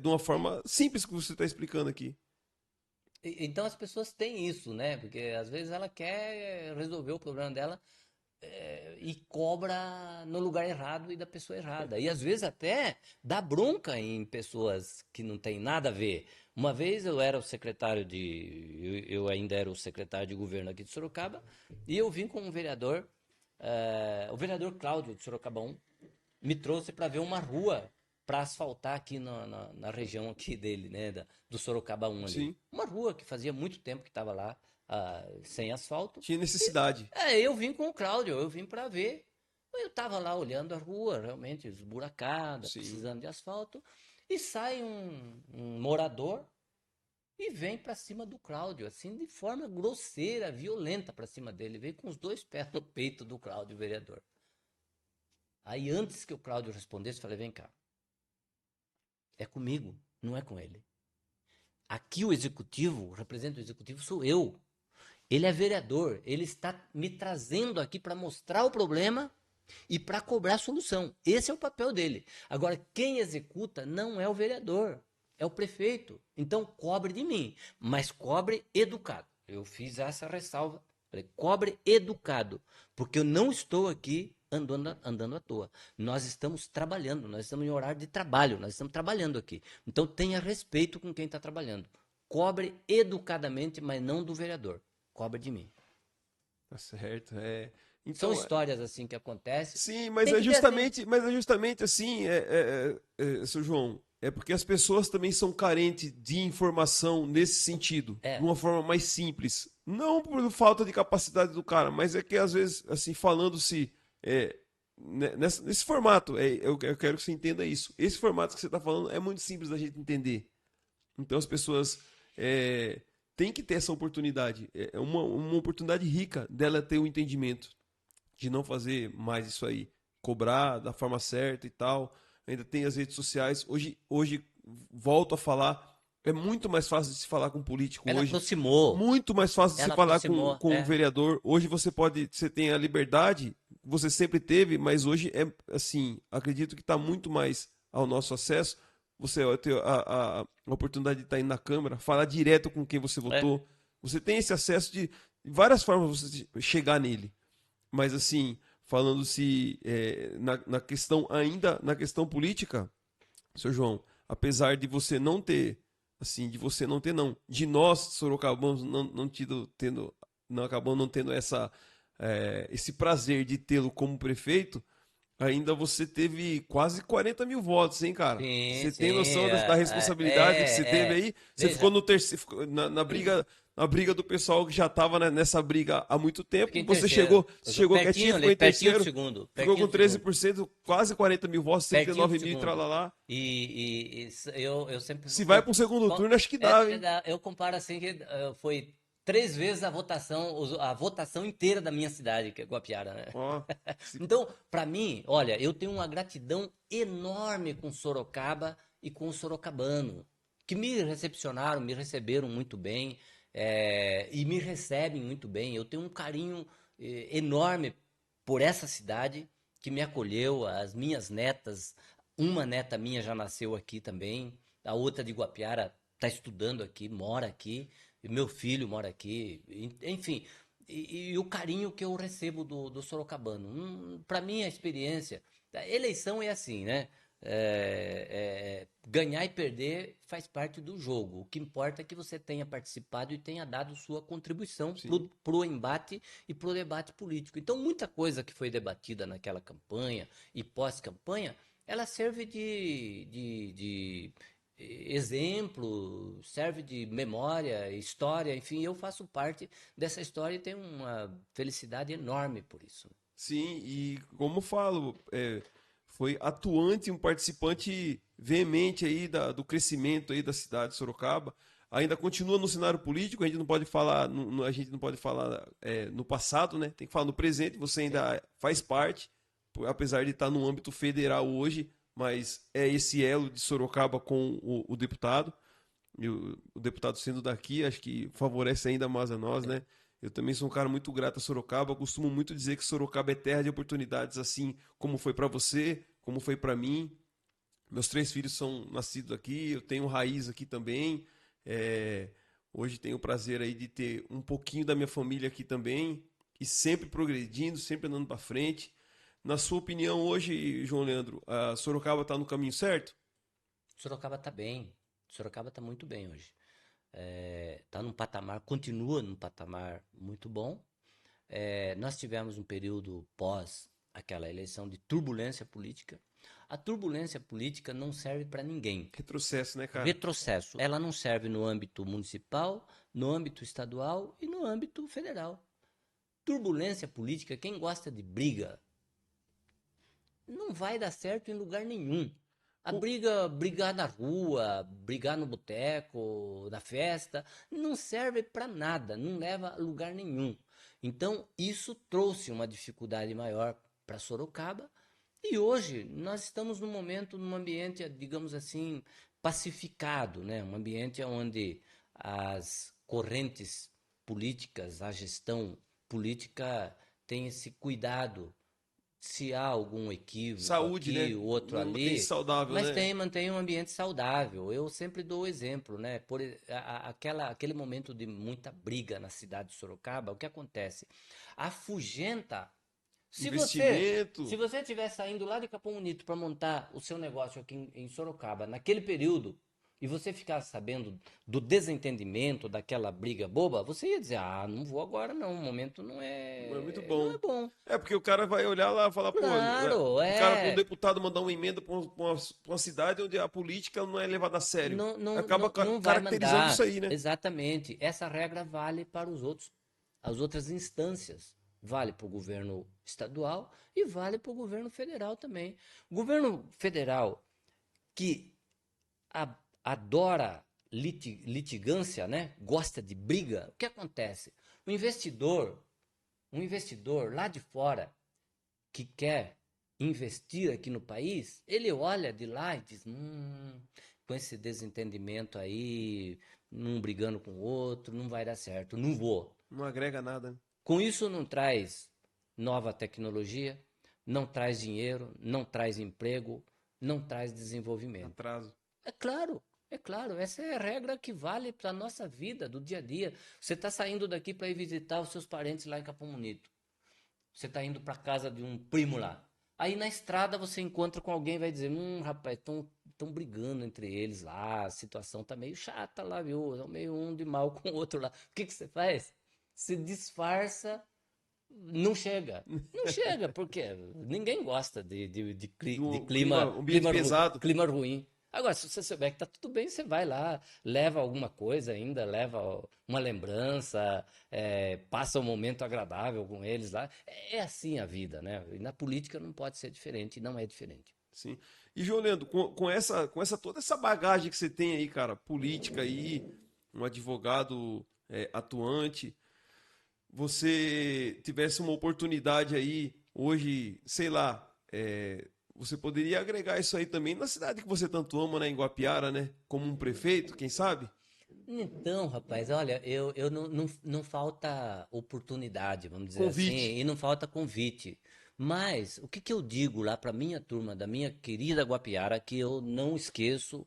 de uma forma simples que você está explicando aqui. Então as pessoas têm isso, né? Porque às vezes ela quer resolver o problema dela e cobra no lugar errado e da pessoa errada. E às vezes até dá bronca em pessoas que não tem nada a ver. Uma vez eu era o secretário eu ainda era o secretário de governo aqui de Sorocaba, e eu vim com um vereador, o vereador Cláudio de Sorocaba 1, me trouxe para ver uma rua para asfaltar aqui na região aqui dele, né, do Sorocaba 1 ali. Sim. Uma rua que fazia muito tempo que estava lá sem asfalto. Tinha necessidade. Eu vim com o Cláudio, eu vim para ver. Eu estava lá olhando a rua, realmente esburacada, Sim. precisando de asfalto, e sai um morador e vem para cima do Cláudio, assim, de forma grosseira, violenta para cima dele. Veio com os dois pés no peito do Cláudio, vereador. Aí, antes que o Cláudio respondesse, eu falei: vem cá, é comigo, não é com ele. Aqui o executivo, o representante do executivo sou eu. Ele é vereador, ele está me trazendo aqui para mostrar o problema e para cobrar solução. Esse é o papel dele. Agora, quem executa não é o vereador, é o prefeito. Então, cobre de mim, mas cobre educado. Eu fiz essa ressalva. Falei: cobre educado, porque eu não estou aqui andando à toa. Nós estamos trabalhando, nós estamos em horário de trabalho, nós estamos trabalhando aqui. Então, tenha respeito com quem está trabalhando. Cobre educadamente, mas não do vereador. Cobre de mim. Tá certo. São Então, histórias assim que acontecem. sim, mas Tem é que ter assim. justamente assim, seu João. É porque as pessoas também são carentes de informação nesse sentido, de É, uma forma mais simples. Não por falta de capacidade do cara, mas é que às vezes, assim, falando-se nesse formato, eu quero que você entenda isso. Esse formato que você está falando é muito simples da gente entender. Então as pessoas é, têm que ter essa oportunidade. É uma oportunidade rica dela ter o entendimento de não fazer mais isso aí, cobrar da forma certa e tal. Ainda tem as redes sociais. Hoje volto a falar, é muito mais fácil de se falar com um político ela hoje. aproximou. Muito mais fácil de se Ela falar aproximou. com um vereador. Hoje você tem a liberdade, você sempre teve, mas hoje é assim, acredito que está muito mais ao nosso acesso. Você vai ter a oportunidade de estar indo na Câmara, falar direto com quem você É. votou. Você tem esse acesso de várias formas de você chegar nele. Mas assim, falando-se na questão ainda, na questão política, seu João, apesar de você não ter, assim, de você não ter não, de nós sorocabanos não acabamos não tendo esse prazer de tê-lo como prefeito, ainda você teve quase 40 mil votos, hein, cara? Sim, Você sim. tem noção da responsabilidade que você teve aí? Você ficou Veja, no terceiro, na briga do pessoal que já estava nessa briga há muito tempo. fiquei em Você terceiro. Eu tô chegou quietinho, pertinho ficou ali, em pertinho do terceiro, segundo. ficou Pertinho com do segundo. 13%, quase 40 mil votos, Pertinho do 39 mil e segundo. lá. Eu sempre. Se vai para o segundo turno, acho que dá, hein? Eu comparo assim que foi 3 vezes a votação inteira da minha cidade, que é Guapiara, né? Ó, se- Então, para mim, olha, eu tenho uma gratidão enorme com Sorocaba e com o sorocabano, que me recepcionaram, me receberam muito bem, e me recebem muito bem. Eu tenho um carinho enorme por essa cidade que me acolheu, as minhas netas, uma neta minha já nasceu aqui também, a outra de Guapiara está estudando aqui, mora aqui, e meu filho mora aqui, enfim, e o carinho que eu recebo do sorocabano. Para mim, a experiência. A eleição é assim, né? Ganhar e perder faz parte do jogo. O que importa é que você tenha participado e tenha dado sua contribuição sim. pro embate e pro debate político. Então, muita coisa que foi debatida naquela campanha e pós-campanha, ela serve de exemplo, serve de memória, história, enfim, eu faço parte dessa história e tenho uma felicidade enorme por isso. Sim, e como eu falo, foi atuante, um participante veemente aí do crescimento aí da cidade de Sorocaba. Ainda continua no cenário político, a gente não pode falar, a gente não pode falar no passado, né? Tem que falar no presente, você Sim. ainda faz parte, apesar de estar no âmbito federal hoje, mas é esse elo de Sorocaba com o deputado. E o deputado sendo daqui, acho que favorece ainda mais a nós, né? Eu também sou um cara muito grato a Sorocaba. Eu costumo muito dizer que Sorocaba é terra de oportunidades, assim como foi para você, como foi para mim. Meus 3 filhos são nascidos aqui, eu tenho raiz aqui também. É, Hoje tenho o prazer aí de ter um pouquinho da minha família aqui também e sempre progredindo, sempre andando para frente. Na sua opinião, hoje, João Leandro, a Sorocaba está no caminho certo? Sorocaba está bem. Sorocaba está muito bem hoje. Está num patamar, continua num patamar muito bom. Nós tivemos um período pós aquela eleição de turbulência política. A turbulência política não serve para ninguém. Retrocesso, né, cara? Retrocesso. Ela não serve no âmbito municipal, no âmbito estadual e no âmbito federal. Turbulência política, quem gosta de briga, não vai dar certo em lugar nenhum. A briga, brigar na rua, brigar no boteco, na festa, não serve para nada, não leva a lugar nenhum. Então, isso trouxe uma dificuldade maior para Sorocaba. E hoje nós estamos num momento, num ambiente, digamos assim, pacificado, né? Um ambiente onde as correntes políticas, a gestão política tem esse cuidado se há algum equívoco Saúde, aqui, né? o outro Mantém ali, saudável, mas né? mantém um ambiente saudável. Eu sempre dou o exemplo, né? Aquele momento de muita briga na cidade de Sorocaba, o que acontece? Afugenta. Se você, se Investimento. você estiver saindo lá de Capão Bonito para montar o seu negócio aqui em Sorocaba, naquele período, e você ficasse sabendo do desentendimento, daquela briga boba, você ia dizer, ah, não vou agora não, o momento Não é muito não bom. é bom. É porque o cara vai olhar lá e falar, pô, Claro, o cara, um deputado mandar uma emenda pra uma cidade onde a política não é levada a sério. Acaba não vai caracterizando isso mandar. aí, né? Exatamente. Essa regra vale para os outros, as outras instâncias. Vale para o governo estadual e vale para o governo federal também. O governo federal que adora litigância, né? Gosta de briga, o que acontece? O investidor, um investidor lá de fora que quer investir aqui no país, ele olha de lá e diz: com esse desentendimento aí, um brigando com o outro, não vai dar certo, não vou. Não agrega nada, né? Com isso não traz nova tecnologia, não traz dinheiro, não traz emprego, não traz desenvolvimento. Atraso. É claro, essa é a regra que vale para a nossa vida, do dia a dia. Você está saindo daqui para ir visitar os seus parentes lá em Capão Bonito. Você está indo para casa de um primo lá. Aí na estrada você encontra com alguém e vai dizer: rapaz, estão brigando entre eles lá, a situação tá meio chata lá, viu? Estão meio um de mal com o outro lá. O que você faz? Se disfarça, não chega. Não chega, porque ninguém gosta de Do clima, ambiente pesado. clima ruim. Agora, se você souber que tá tudo bem, você vai lá, leva alguma coisa ainda, leva uma lembrança, passa um momento agradável com eles lá. É assim a vida, né? E na política não pode ser diferente, e não é diferente. Sim. E, João Leandro, com essa toda essa bagagem que você tem aí, cara, política aí, um advogado atuante, você tivesse uma oportunidade aí, hoje, sei lá, você poderia agregar isso aí também na cidade que você tanto ama, né, em Guapiara, né? Como um prefeito, quem sabe? Então, rapaz, olha, eu não falta oportunidade, vamos dizer assim, Convite. e não falta convite. Mas o que que eu digo lá para minha turma, da minha querida Guapiara, que eu não esqueço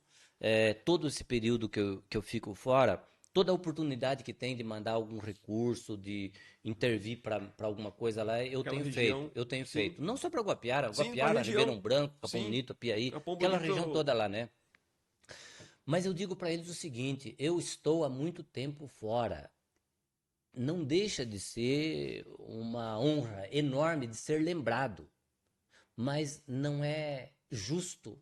todo esse período que eu fico fora, toda a oportunidade que tem de mandar algum recurso, de intervir para alguma coisa lá, Aquela região. eu tenho Sim. feito. Não só para Guapiara, Sim, para a Guapiara, Ribeirão região. Branco, Capão Sim. Bonito, Piaí, Capão aquela região Bonito. toda lá, né? Mas eu digo para eles o seguinte: eu estou há muito tempo fora. Não deixa de ser uma honra enorme de ser lembrado, mas não é justo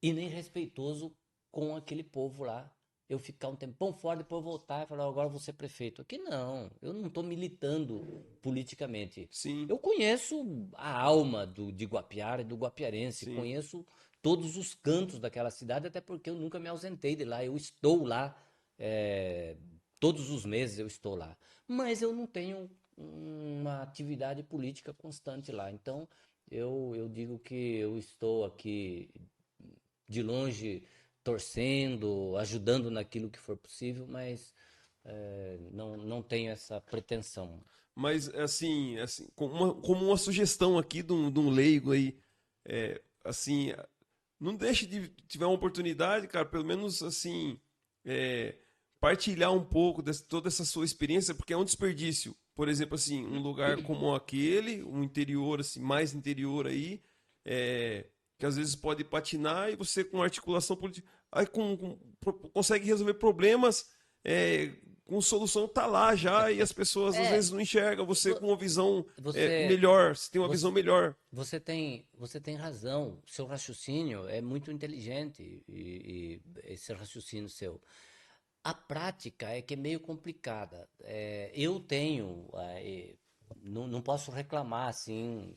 e nem respeitoso com aquele povo lá. Eu ficar um tempão fora, depois voltar e falar: agora eu vou ser prefeito. Aqui não, eu não estou militando politicamente. Sim, Eu conheço a alma de Guapiara e do guapiarense, sim. conheço todos os cantos daquela cidade, até porque eu nunca me ausentei de lá. Eu estou lá, é, todos os meses eu estou lá. Mas eu não tenho uma atividade política constante lá. Então, eu digo que eu estou aqui de longe torcendo, ajudando naquilo que for possível, mas não tenho essa pretensão. Mas, assim como uma sugestão aqui de um leigo aí, assim, não deixe de, tiver uma oportunidade, cara, pelo menos, assim, é, partilhar um pouco de toda essa sua experiência, porque é um desperdício. Por exemplo, assim, um lugar como aquele, um interior, assim, mais interior aí, que às vezes pode patinar e você com articulação política, aí consegue resolver problemas, é, com solução tá lá já e as pessoas às É, vezes não enxergam. Você com uma visão você, melhor, você tem uma você, visão melhor. você tem razão. Seu raciocínio é muito inteligente e esse raciocínio seu. A prática é que é meio complicada. Eu tenho, não posso reclamar assim.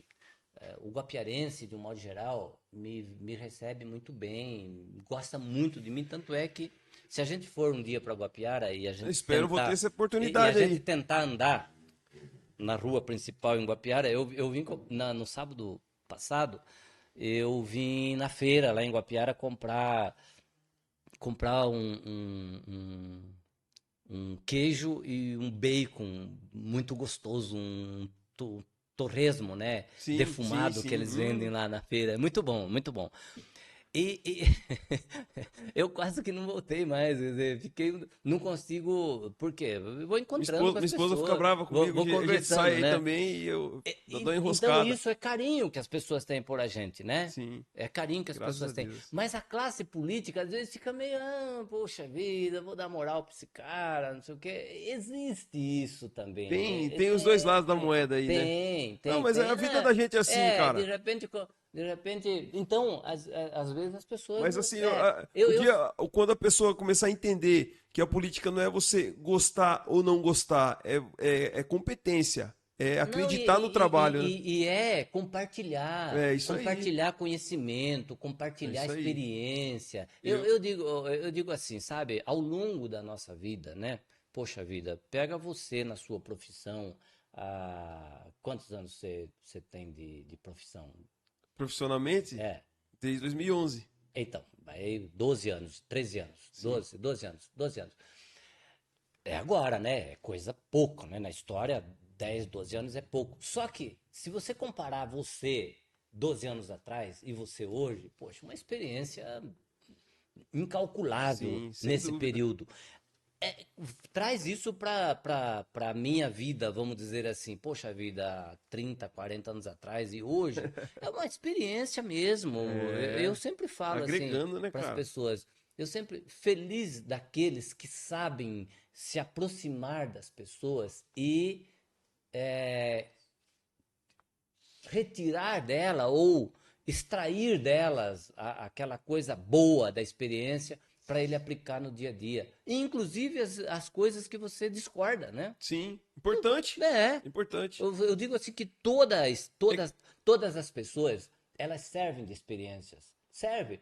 O guapiarense, de um modo geral, me recebe muito bem, gosta muito de mim, tanto é que se a gente for um dia para Guapiara Eu espero vou ter essa e a oportunidade gente aí. tentar andar na rua principal em Guapiara, eu vim no sábado passado, eu vim na feira lá em Guapiara comprar um queijo e um bacon muito gostoso, torresmo, né? Sim, sim, Defumado que sim. eles vendem lá na feira. É muito bom, muito bom. E eu quase que não voltei mais, quer dizer, fiquei, não consigo, por quê? Eu vou encontrando com Minha as esposa fica pessoas, brava comigo, vou a gente sai conversando, aí né? também e eu dou uma Então enroscada. isso é carinho que as pessoas têm por a gente, né? Sim, É carinho que as graças a pessoas têm. Deus. Mas a classe política às vezes fica meio, poxa vida, vou dar moral pra esse cara, não sei o quê. Existe isso também. Tem os dois lados da moeda aí, né? Não, mas a Tem. vida da gente é assim, De cara. repente, então, às vezes as pessoas Mas não. assim, Eu, o eu, dia, quando a pessoa começar a entender que a política não é você gostar ou não gostar, é competência, é Não, acreditar no trabalho, né? e é compartilhar, É isso aí, compartilhar conhecimento, é compartilhar isso aí. experiência. Eu, Eu digo assim, sabe, ao longo da nossa vida, né? Poxa vida, pega você na sua profissão, quantos anos você tem de profissão? profissionalmente, É, desde 2011. então, aí 12 anos, 13 anos, Sim. 12 anos. É agora, né? É coisa pouco, né? Na história, 10, 12 anos é pouco. Só que, se você comparar você 12 anos atrás e você hoje, poxa, uma experiência incalculável Sim, sem nesse dúvida. período. Traz isso para a minha vida, vamos dizer assim. Poxa vida, 30, 40 anos atrás e hoje, é uma experiência mesmo. Eu É, sempre falo assim agregando, né, para as cara? pessoas. Eu sempre feliz daqueles que sabem se aproximar das pessoas e retirar dela ou extrair delas aquela coisa boa da experiência para ele aplicar no dia a dia. E, inclusive as coisas que você discorda, né? Sim, importante, É, importante. eu digo assim que É, todas as pessoas, elas servem de experiências. Serve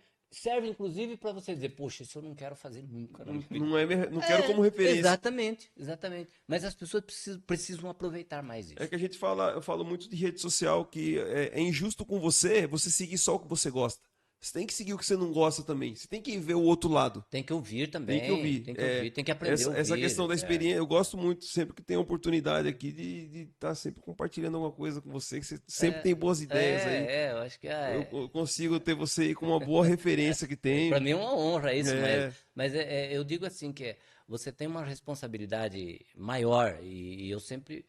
inclusive para você dizer, poxa, isso eu não quero fazer nunca na minha vida. não quero como referência. Exatamente, exatamente. Mas as pessoas precisam aproveitar mais É isso. que a gente fala, eu falo muito de rede social que é injusto com você seguir só o que você gosta. Você tem que seguir o que você não gosta também. Você tem que ver o outro lado. Tem que ouvir Tem que também, ouvir. tem que ouvir, tem que aprender a Essa questão ouvir. da experiência, eu gosto muito, sempre que tem a oportunidade aqui, de estar sempre compartilhando alguma coisa com você, que você sempre tem boas ideias aí. Eu acho que Eu consigo ter você aí como uma boa referência que para tem. mim é uma honra isso, É, mas eu digo assim que você tem uma responsabilidade maior e eu sempre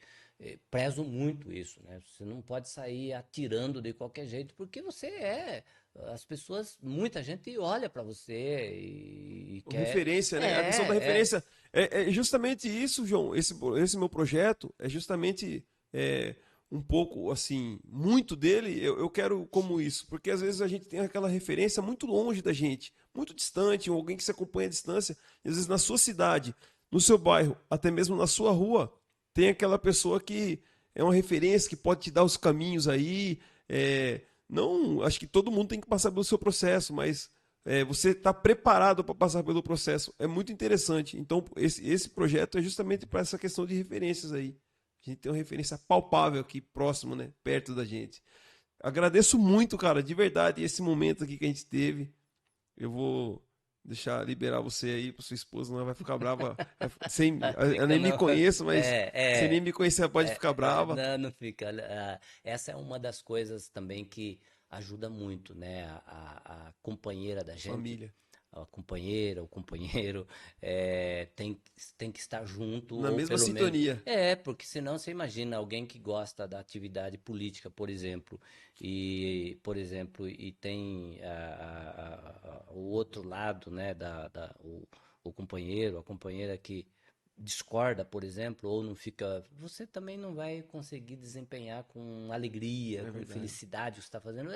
prezo muito isso, né? Você não pode sair atirando de qualquer jeito porque as pessoas, muita gente olha para você e quer, referência, né? A questão da é, referência é justamente isso, João. Esse meu projeto é justamente é, um pouco assim, muito dele eu quero como isso, porque às vezes a gente tem aquela referência muito longe da gente, muito distante, alguém que se acompanha à distância, e às vezes na sua cidade, no seu bairro, até mesmo na sua rua, tem aquela pessoa que é uma referência, que pode te dar os caminhos aí. Não, acho que todo mundo tem que passar pelo seu processo, mas você está preparado para passar pelo processo. É muito interessante. Então, esse projeto é justamente para essa questão de referências aí. A gente tem uma referência palpável aqui, próximo, né? Perto da gente. Agradeço muito, cara, de verdade, esse momento aqui que a gente teve. Eu vou deixar liberar você aí para sua esposa, não vai ficar brava. Sem, eu fica nem me não, conheço, mas sem nem é, me conhecer, ela pode ficar brava. não, não fica. Essa é uma das coisas também que ajuda muito, né? A companheira da gente, Família. a companheira, o companheiro, tem que estar junto, Na ou mesma pelo menos. sintonia. Porque senão você imagina alguém que gosta da atividade política, por exemplo, e tem o outro lado, né? O companheiro, a companheira que discorda, por exemplo, ou não fica, você também não vai conseguir desempenhar com alegria, com verdade. felicidade o que você está fazendo.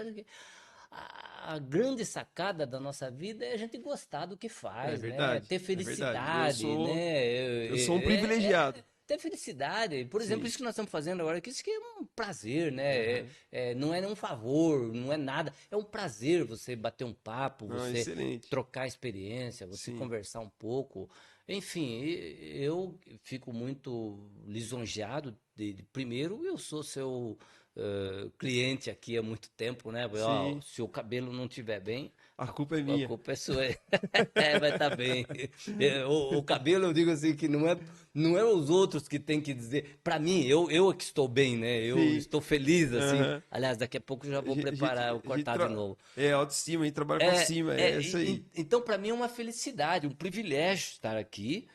A grande sacada da nossa vida é a gente gostar do que É faz, né? verdade. Ter É verdade. felicidade, né? Eu sou um privilegiado. Ter felicidade. Por exemplo, Sim. isso que nós estamos fazendo agora, que isso que é um prazer, né? Aham. Não é um favor, não é nada. É um prazer você bater um papo, Não, você excelente. trocar experiência, você Sim. conversar um pouco. Enfim, eu fico muito lisonjeado primeiro, eu sou seu cliente aqui há muito tempo, né? Ó, Sim. se o cabelo não estiver bem, A culpa é a minha. culpa é sua. Vai estar bem. O cabelo, eu digo assim, que não é os outros que tem que dizer. Para mim, eu é que estou bem, né? Eu Sim. estou feliz, assim. Aham. Aliás, daqui a pouco eu já vou preparar, o cortar de novo. É autoestima, a gente trabalha com autoestima, é isso aí. Então, para mim é uma felicidade, um privilégio estar aqui.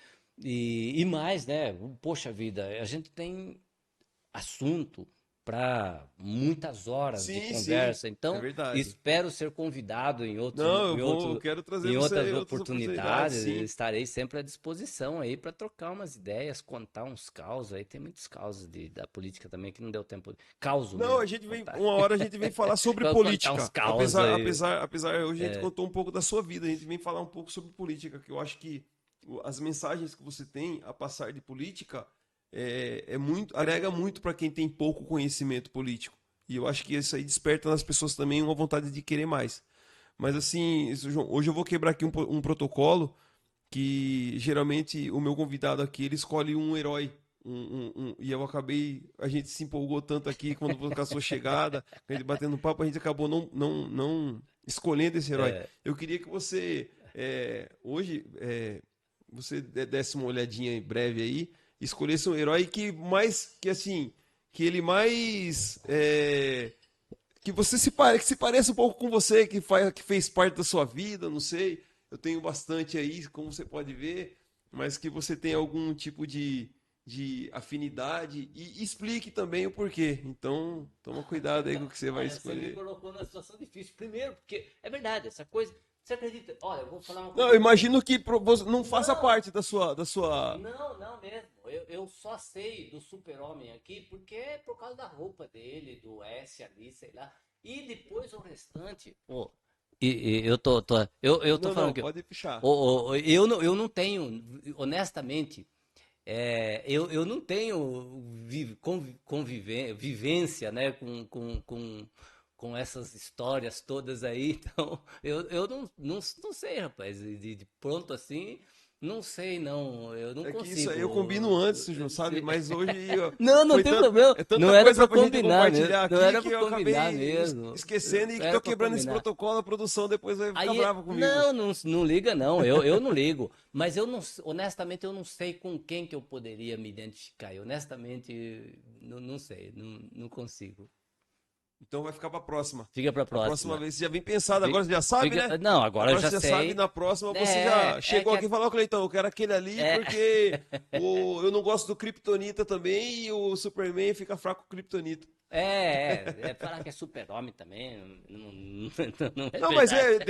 E mais, né? Poxa vida, a gente tem assunto para muitas horas de Sim, sim, conversa. é Então, verdade. espero ser convidado Não, eu quero trazer em você outras em outras oportunidades, oportunidades. sim. Estarei sempre à disposição aí para trocar umas ideias, contar uns causos aí. Tem muitos causos da política também que não deu tempo. Causo Não, mesmo, a gente vem, contar. uma hora a gente vem falar sobre Contar uns política. causos aí. Hoje a gente contou um pouco da sua vida, a gente vem falar um pouco sobre política, que eu acho que as mensagens que você tem a passar de política agrega muito para quem tem pouco conhecimento político. E eu acho que isso aí desperta nas pessoas também uma vontade de querer mais. Mas assim, João, hoje eu vou quebrar aqui um protocolo que geralmente o meu convidado aqui ele escolhe um herói. E eu acabei, a gente se empolgou tanto aqui quando com a sua chegada, a gente batendo papo, a gente acabou não escolhendo esse herói. É, Eu queria que você, hoje, você desse uma olhadinha em breve aí, escolhesse um herói que assim, que ele mais que você que se parece um pouco com você, que fez parte da sua vida, não sei. Eu tenho bastante aí, como você pode ver, mas que você tem algum tipo de afinidade e explique também o porquê. Então, toma cuidado aí com o que você vai olha, você me escolher. colocou numa situação difícil. Primeiro, porque é verdade, essa coisa. Você acredita? Olha, eu vou falar uma Não, coisa eu pra você. imagino que você não faça Não, parte da sua. não, não mesmo. Eu só sei do super-homem aqui porque é por causa da roupa dele, do S ali, sei lá. E depois o restante. Pô, eu tô Não, falando não, que pode puxar. eu não tenho, honestamente, eu não tenho vivência, né, com essas histórias todas aí, então eu não sei, rapaz, de pronto assim, não sei, não, eu não É que isso aí eu consigo. combino antes, João, sabe? Mas hoje Não, não foi tem tanto, problema, é não tanta era coisa pra pra gente combinar mesmo, compartilhar não aqui era que pra eu combinar acabei mesmo, esquecendo e não que era tô pra quebrando esse combinar. protocolo, a produção depois vai ficar Aí, brava comigo. não, não, não liga não, eu não ligo, mas eu não, honestamente eu não sei com quem que eu poderia me identificar, eu honestamente não sei, não consigo. Então vai ficar pra próxima. Fica pra A próxima próxima. vez você já vem pensado, agora você já sabe, né? Não, agora eu Agora já você já sabe, sei. na próxima você já É chegou que aqui e falou, Cleitão, eu quero aquele ali é, porque eu não gosto do Kryptonita também e o Superman fica fraco com o Kryptonita. falar que é super-homem também, não é Não, mas verdade.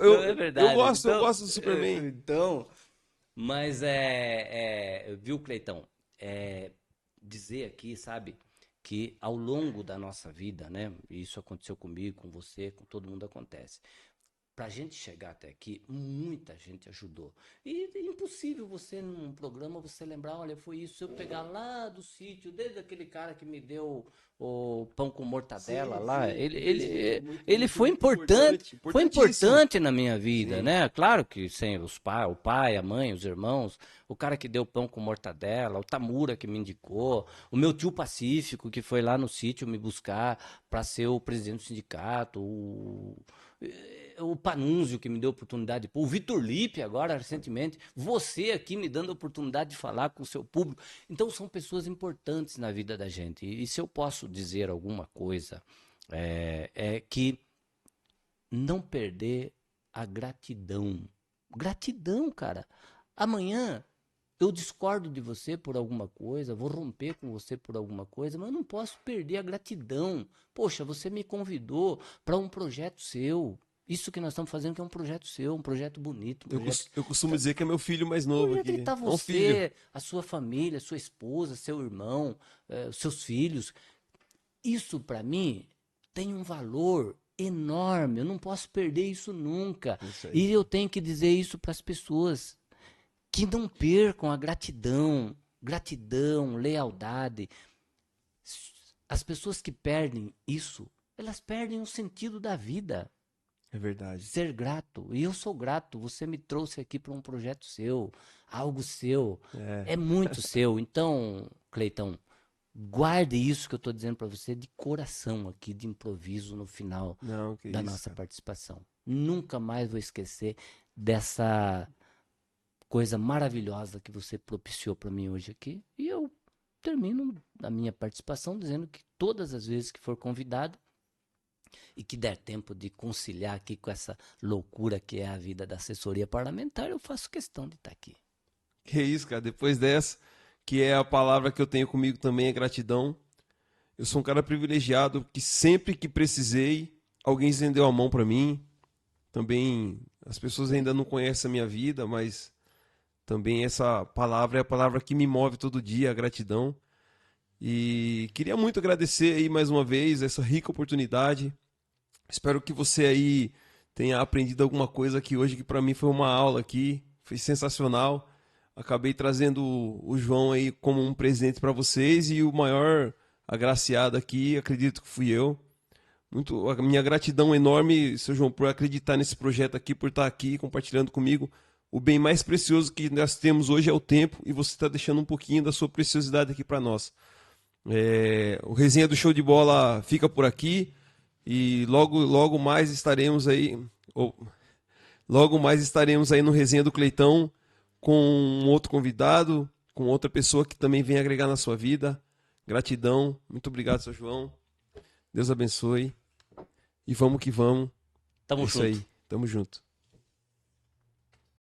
Não é eu verdade. gosto, eu Então, gosto do Superman. mas viu, Cleitão? É, dizer aqui, sabe, que ao longo da nossa vida, né? Isso aconteceu comigo, com você, com todo mundo acontece. Para a gente chegar até aqui, muita gente ajudou. E é impossível você, num programa, você lembrar, olha, foi isso, eu pegar lá do sítio, desde aquele cara que me deu o pão com mortadela Sim, lá, sim, ele, que fez ele, muito, ele muito, foi muito importante, importante, foi importantíssimo. importante na minha vida, Sim. né? Claro que sem o pai, a mãe, os irmãos, o cara que deu pão com mortadela, o Tamura que me indicou, o meu tio Pacífico que foi lá no sítio me buscar para ser o presidente do sindicato, o Panunzio que me deu a oportunidade, o Vitor Lipe agora recentemente, você aqui me dando a oportunidade de falar com o seu público. Então são pessoas importantes na vida da gente. E se eu posso dizer alguma coisa, é que não perder a gratidão. Gratidão, cara. Amanhã eu discordo de você por alguma coisa, vou romper com você por alguma coisa, mas eu não posso perder a gratidão. Poxa, você me convidou para um projeto seu. Isso que nós estamos fazendo que é um projeto seu, um projeto bonito, um projeto... Eu costumo dizer que é meu filho mais novo Projeto aqui. que tá É um filho. você, a sua família, sua esposa, seu irmão, os seus filhos. Isso para mim tem um valor enorme. Eu não posso perder isso nunca. Isso aí. E eu tenho que dizer isso para as pessoas que não percam a gratidão, lealdade. As pessoas que perdem isso, elas perdem o sentido da vida. É verdade. Ser grato. E eu sou grato. Você me trouxe aqui para um projeto seu, algo seu. É muito seu. Então, Cleitão, guarde isso que eu estou dizendo para você de coração aqui, de improviso no final Não, que da isso, nossa cara. participação. Nunca mais vou esquecer dessa coisa maravilhosa que você propiciou para mim hoje aqui. E eu termino a minha participação dizendo que todas as vezes que for convidado e que der tempo de conciliar aqui com essa loucura que é a vida da assessoria parlamentar, eu faço questão de estar aqui. Que isso, cara. Depois dessa, que é a palavra que eu tenho comigo também, é gratidão. Eu sou um cara privilegiado que sempre que precisei, alguém estendeu a mão para mim. Também as pessoas ainda não conhecem a minha vida, mas também essa palavra é a palavra que me move todo dia, a gratidão. E queria muito agradecer aí mais uma vez essa rica oportunidade. Espero que você aí tenha aprendido alguma coisa aqui hoje, que para mim foi uma aula aqui, foi sensacional. Acabei trazendo o João aí como um presente para vocês e o maior agraciado aqui, acredito que fui eu. Muito, a minha gratidão enorme, seu João, por acreditar nesse projeto aqui, por estar aqui compartilhando comigo. O bem mais precioso que nós temos hoje é o tempo e você está deixando um pouquinho da sua preciosidade aqui para nós. O Resenha do Show de Bola fica por aqui e logo mais estaremos aí, logo mais estaremos aí no Resenha do Cleitão com um outro convidado, com outra pessoa que também vem agregar na sua vida. Gratidão, muito obrigado, seu João. Deus abençoe. E vamos que vamos. Tamo É isso junto. aí, tamo junto.